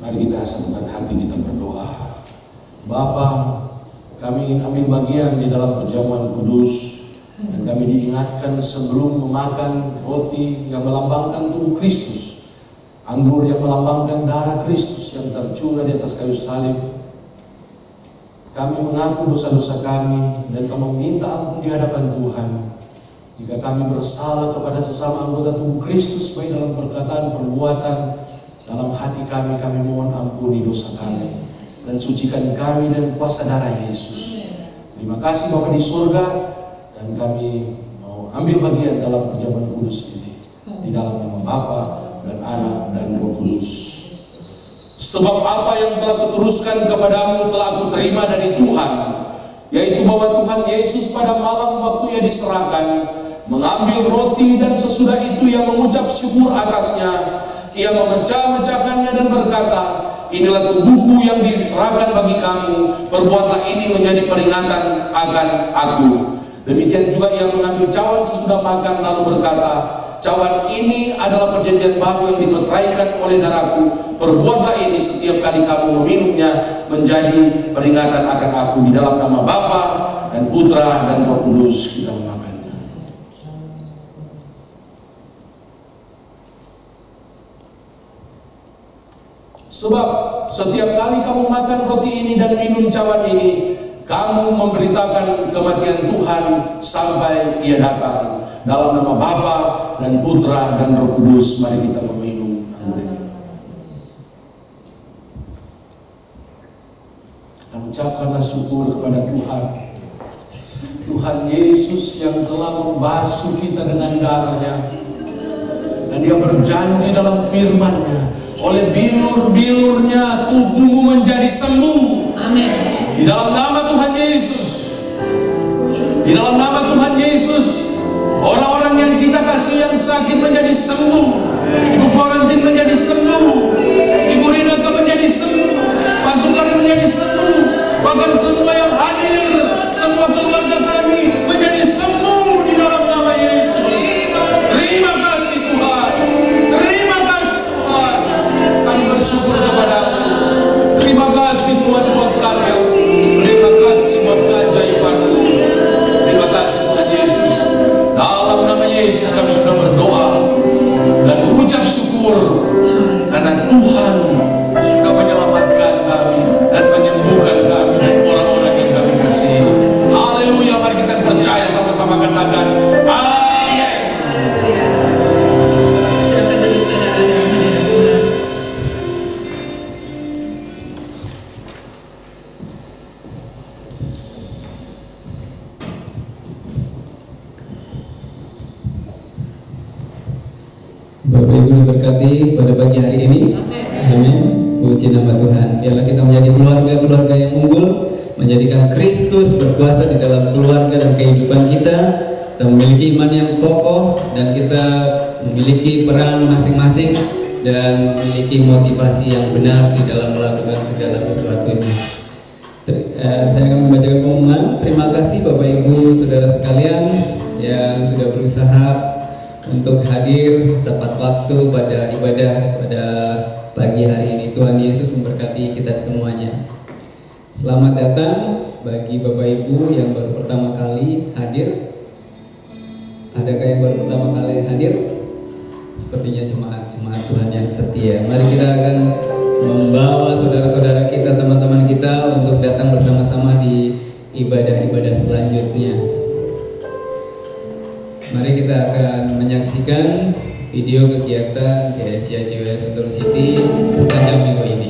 [SPEAKER 2] Mari kita satukan hati kita berdoa. Bapa, kami ingin ambil bagian di dalam perjamuan kudus, dan kami diingatkan sebelum memakan roti yang melambangkan tubuh Kristus, anggur yang melambangkan darah Kristus yang tercurah di atas kayu salib. Kami mengaku dosa-dosa kami dan kami meminta ampun di hadapan Tuhan. Jika kami bersalah kepada sesama anggota tubuh Kristus, baik dalam perkataan, perbuatan, dalam hati kami mohon ampuni dosa kami dan sucikan kami dan kuasa darah Yesus. Terima kasih Bapa di surga, dan kami mau ambil bagian dalam perjamuan kudus ini di dalam nama Bapa dan Anak dan Roh Kudus.
[SPEAKER 1] Sebab apa yang telah kuteruskan kepadamu telah aku terima dari Tuhan, yaitu bahwa Tuhan Yesus pada malam waktu ia diserahkan mengambil roti, dan sesudah itu ia mengucap syukur atasnya. Ia memecah-mecahkannya dan berkata, inilah tubuhku yang diserahkan bagi kamu, perbuatlah ini menjadi peringatan akan aku. Demikian juga ia mengambil cawan sesudah makan lalu berkata, cawan ini adalah perjanjian baru yang dimeteraikan oleh darahku. Perbuatlah ini setiap kali kamu meminumnya menjadi peringatan akan aku. Di dalam nama Bapa dan Putra dan Roh Kudus kita memakannya. Sebab setiap kali kamu makan roti ini dan minum cawan ini, kamu memberitakan kematian Tuhan sampai ia datang. Dalam nama Bapa dan Putra dan Roh Kudus, mari kita meminum anggur ini. Dan ucapkanlah syukur kepada Tuhan. Tuhan Yesus yang telah membasuh kita dengan darahnya, dan dia berjanji dalam firman-Nya, oleh bilur-bilurnya tubuhmu menjadi sembuh. Amin. Di dalam nama Tuhan Yesus, di dalam nama Tuhan Yesus, orang-orang yang kita kasih yang sakit menjadi sembuh. Ibu Florentin menjadi sembuh, Ibu Rinaka menjadi sembuh, Pak Sukari menjadi sembuh, bahkan semua yang hadir, semua keluarga kami menjadi sembuh di dalam nama Yesus. Terima kasih Tuhan, terima kasih Tuhan. Kami bersyukur kepadamu. Terima kasih Tuhan buat kami. Terima kasih buat keajaiban-Mu. Terima kasih Tuhan Yesus. Dalam nama Yesus kami sudah berdoa dan mengucap syukur karena Tuhan sudah menyelamatkan kami dan menyembuhkan kami dan orang-orang yang kami kasihi. Haleluya, mari kita percaya sama-sama, katakan amin.
[SPEAKER 3] Silakan duduk saudara dalam hadirat Tuhan.
[SPEAKER 4] Bapak Ibu diberkati pada pagi hari ini. Amin. Puji nama Tuhan. Biarlah kita menjadi keluarga-keluarga yang unggul, menjadikan Kristus berkuasa di dalam keluarga dan kehidupan kita. Kita memiliki iman yang kokoh, dan kita memiliki peran masing-masing dan memiliki motivasi yang benar di dalam melakukan segala sesuatunya. Saya akan membacakan pengumuman. Terima kasih Bapak Ibu Saudara sekalian yang sudah berusaha untuk hadir tepat waktu pada ibadah pada pagi hari ini. Tuhan Yesus memberkati kita semuanya. Selamat datang bagi Bapak Ibu yang baru pertama kali hadir. Adakah yang baru pertama kali hadir? Sepertinya jemaat Tuhan yang setia. Mari kita akan membawa saudara-saudara kita, teman-teman kita untuk datang bersama-sama di ibadah-ibadah selanjutnya. Mari kita akan menyaksikan video kegiatan GSI CWS Sentul City sepanjang minggu ini.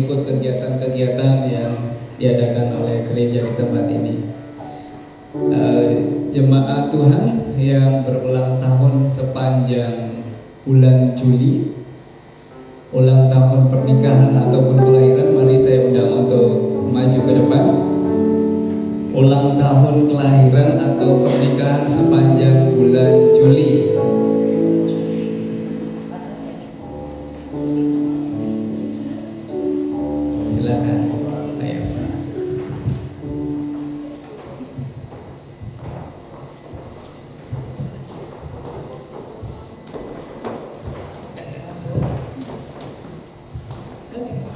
[SPEAKER 4] mengikut kegiatan-kegiatan yang diadakan oleh gereja di tempat ini. Jemaat Tuhan yang berulang tahun sepanjang bulan Juli, ulang tahun pernikahan ataupun kelahiran, mari saya undang untuk maju ke depan. Ulang tahun kelahiran atau pernikahan sepanjang bulan Juli. Silakan. Ayo.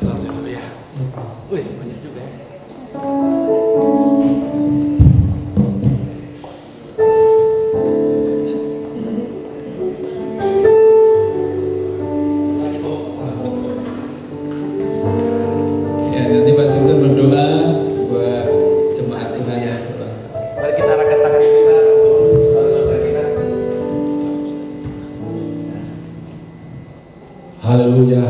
[SPEAKER 2] Haleluya. Wih, banyak juga ya.
[SPEAKER 4] Ya, nanti Pak Simpson berdoa buat jemaat Tuhan ya.
[SPEAKER 2] Mari kita angkat tangan kita untuk saudara kita. Haleluya.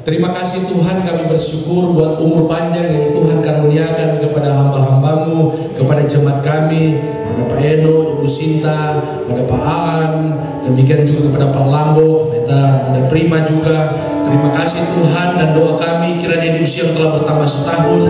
[SPEAKER 2] Terima kasih Tuhan, kami bersyukur buat umur panjang yang Tuhan karuniakan kepada hamba-hambamu, kepada jemaat kami, pada Pak Eno, Ibu Sinta, pada Pak Aan, demikian juga kepada Pak Lambo, ada Prima juga. Terima kasih Tuhan, dan doa kami kiranya di usia yang telah bertambah setahun,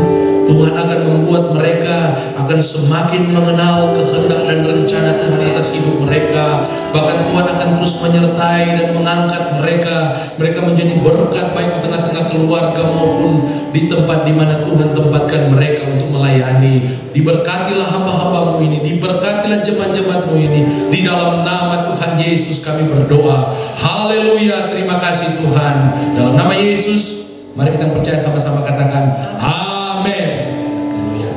[SPEAKER 2] Tuhan akan membuat mereka akan semakin mengenal kehendak dan rencana Tuhan atas hidup mereka. Bahkan Tuhan akan terus menyertai dan mengangkat mereka menjadi berkat baik di tengah-tengah keluarga maupun di tempat di mana Tuhan tempatkan mereka untuk melayani. Diberkatilah hamba-hambamu ini, diberkatilah jemaat-jemaatmu ini. Di dalam nama Tuhan Yesus kami berdoa. Haleluya, terima kasih Tuhan. Dalam nama Yesus, mari kita percaya sama-sama, katakan amin. Haleluya.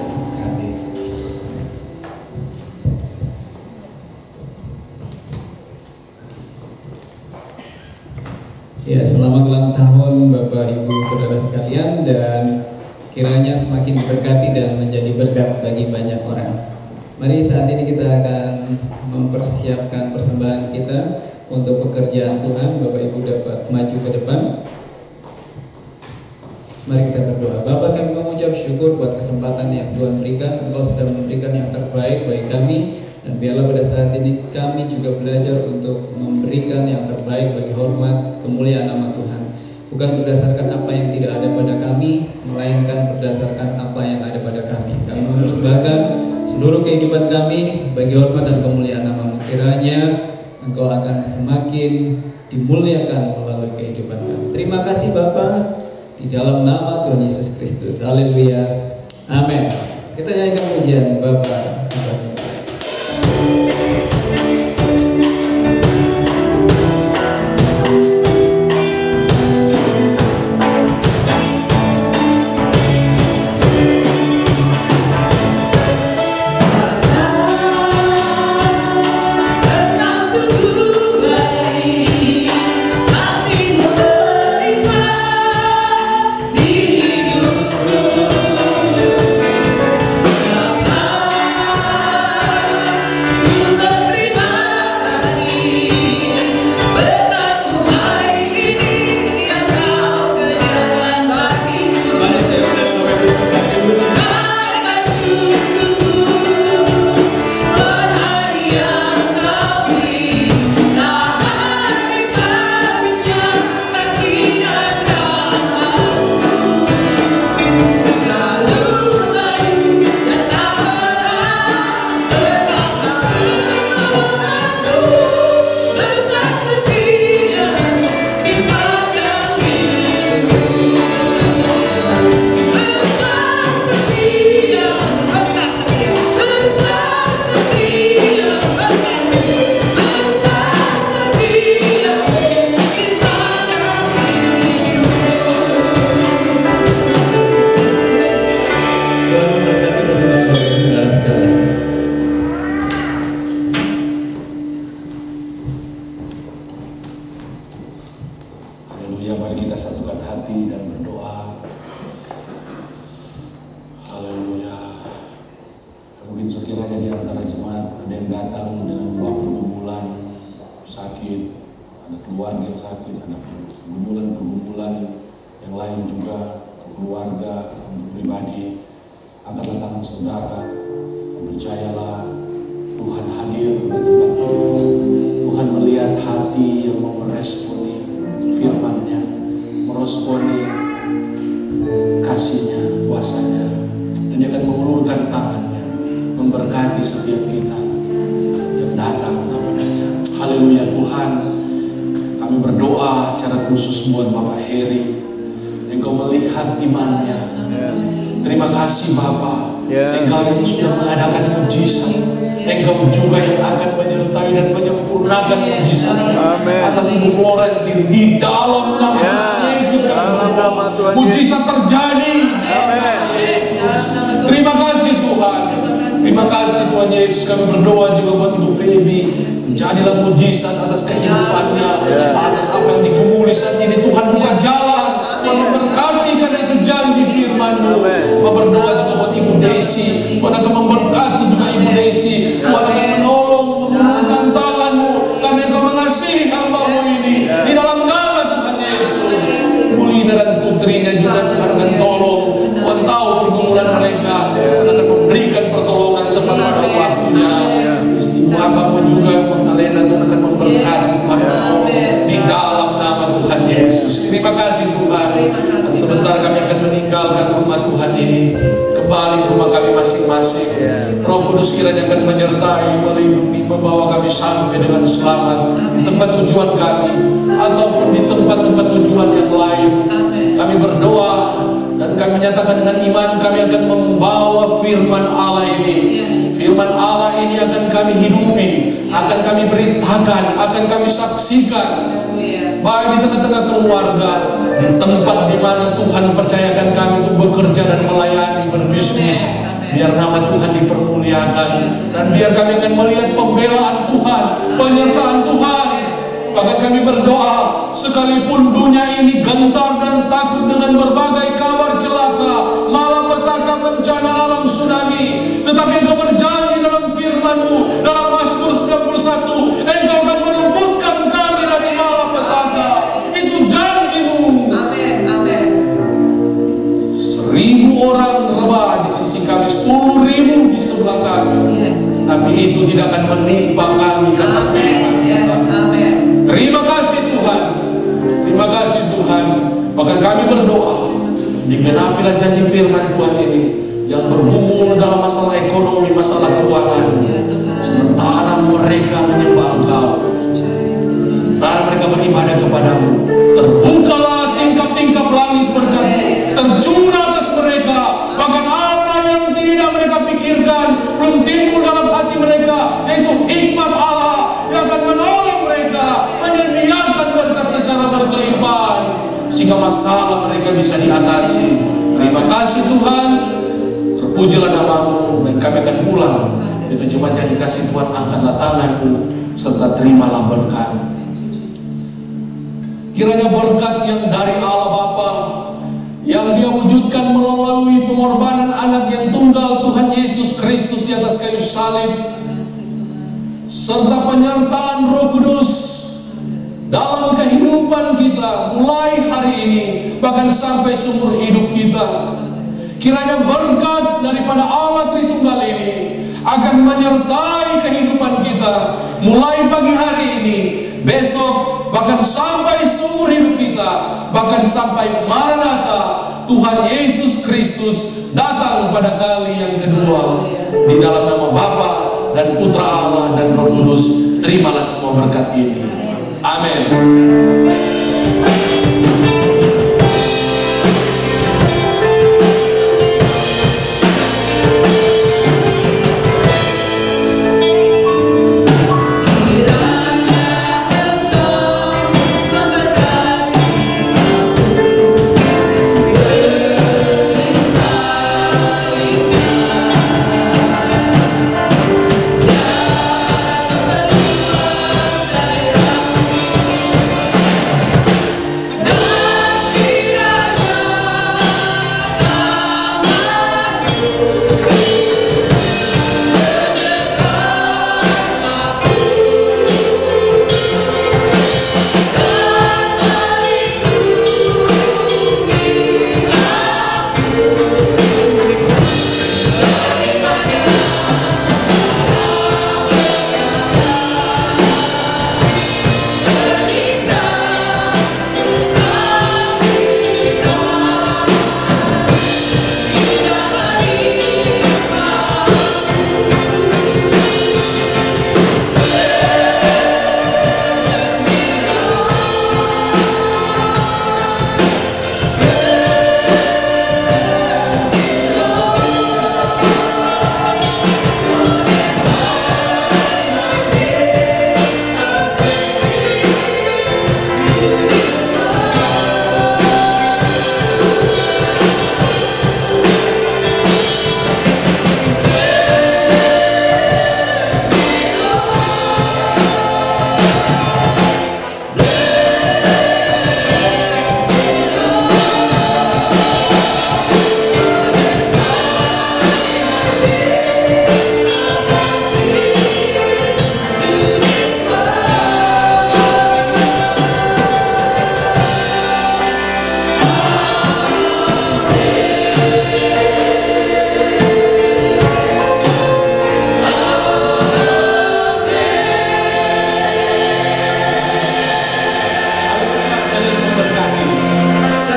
[SPEAKER 4] Ya, selamat ulang tahun Bapak Ibu Saudara sekalian, dan kiranya semakin diberkati dan menjadi berkat bagi banyak orang. Mari saat ini kita akan mempersiapkan persembahan kita untuk pekerjaan Tuhan. Bapak Ibu dapat maju ke depan. Mari kita berdoa. Bapa, kami mengucap syukur buat kesempatan yang Tuhan berikan. Engkau sudah memberikan yang terbaik bagi kami, dan biarlah pada saat ini kami juga belajar untuk memberikan yang terbaik bagi hormat kemuliaan nama Tuhan. Bukan berdasarkan apa yang tidak ada pada kami, melainkan berdasarkan apa yang ada pada kami. Kami mempersembahkan seluruh kehidupan kami bagi hormat dan kemuliaan nama-Mu. Kiranya Engkau akan semakin dimuliakan melalui kehidupan kami. Terima kasih Bapa, di dalam nama Tuhan Yesus Kristus. Haleluya. Amin. Kita nyanyikan pujian Bapa.
[SPEAKER 2] keluarga, untuk pribadi, angkatlah tangan saudara, percayalah Tuhan hadir di tempat ini. Tuhan melihat hati yang mau meresponi firman-Nya, meresponi kasih-Nya, kuasa-Nya, dan Dia akan mengulurkan tangan-Nya, memberkati setiap kita yang datang kepada-Nya. Haleluya Tuhan, kami berdoa secara khusus buat Bapak Heri. Engkau melihat imannya. Terima kasih Bapak, Engkau yang sudah mengadakan mujizat, Engkau juga yang akan menyertai dan menyempurnakan mujizat atas Ibu Florentine di dalam nama Tuhan Yesus. Mujizat terjadi. Terima kasih Tuhan. Terima kasih Tuhan Yesus. Kami berdoa juga buat Ibu Feby. Jadilah mujizat atas kehidupannya, atas apa yang digumuli saat ini. Tuhan buka jalan, Tuhan memberkati karena itu janji firman-Mu. Kami berdoa juga buat Ibu Desi. Tuhan akan memberkati juga Ibu Desi. Tuhan akan menolong, mengulurkan tangan-Mu karena Engkau mengasihi hamba-Mu ini. Di dalam nama Tuhan Yesus, Lina dan putrinya juga Tuhan akan tolong. Tuhan tahu pergumulan mereka. Tuhan akan memberikan pertolongan tepat pada waktunya. Istimewa hamba-Mu juga Magdalena, Tuhan akan memberkati di dalam nama Tuhan Yesus. Terima kasih Tuhan. Dan sebentar kami akan meninggalkan rumah Tuhan ini, kembali ke rumah kami masing-masing. Roh Kudus kiranya akan menyertai, melindungi, membawa kami sampai dengan selamat di tempat tujuan kami ataupun di tempat-tempat tujuan yang lain. Kami berdoa dan kami menyatakan dengan iman kami akan membawa firman Allah ini. Firman Allah ini akan kami hidupi, akan kami beritakan, akan kami saksikan, baik di tengah-tengah keluarga, di tempat di mana Tuhan percayakan kami untuk bekerja dan melayani, berbisnis. Biar nama Tuhan dipermuliakan, dan biar kami akan melihat pembelaan Tuhan, penyertaan Tuhan. Bahkan kami berdoa, sekalipun dunia ini gentar dan takut dengan berbagai kabar celaka, malapetaka, bencana alam, tsunami, tetapi Engkau berjanji dalam firman-Mu, dalam Mazmur 91, Engkau akan meluputkan kami dari malapetaka. Itu janji-Mu.
[SPEAKER 3] Amin, amin.
[SPEAKER 2] 1.000 orang rebah di sisi kami, 10.000 di sebelah kami, tapi itu tidak akan menimpa kami karena firman kita. Terima kasih Tuhan. Terima kasih Tuhan. Bahkan kami berdoa, digenapilah janji firman Tuhan ini yang bergumul dalam masalah ekonomi, masalah keuangan. Sementara mereka menyembah Engkau, sementara mereka beribadah kepadamu, terbukalah tingkap-tingkap langit berkat-Mu, terjun atas mereka. Bahkan apa yang tidak mereka pikirkan belum timbul dalam hati mereka, yaitu hikmat Allah yang akan menolong mereka, menyediakan berkat secara berkelimpahan, sehingga masalah mereka bisa diatasi. Terima kasih Tuhan. Terpujilah nama-Mu, dan kami akan pulang. Itu jemaat yang dikasih Tuhan, angkatlah tangan-Mu serta terimalah berkat. Kiranya berkat yang dari Allah Bapa, yang Dia wujudkan melalui pengorbanan anak yang tunggal Tuhan Yesus Kristus di atas kayu salib, serta penyertaan Roh Kudus dalam kehidupan kita mulai hari ini bahkan sampai seumur hidup kita. Kiranya berkat daripada Allah Tritunggal ini akan menyertai kehidupan kita mulai pagi hari ini, besok, bahkan sampai seumur hidup kita, bahkan sampai Maranatha, Tuhan Yesus Kristus datang pada kali yang kedua. Di dalam nama Bapa dan Putra Allah dan Roh Kudus, terimalah semua berkat ini. Amin.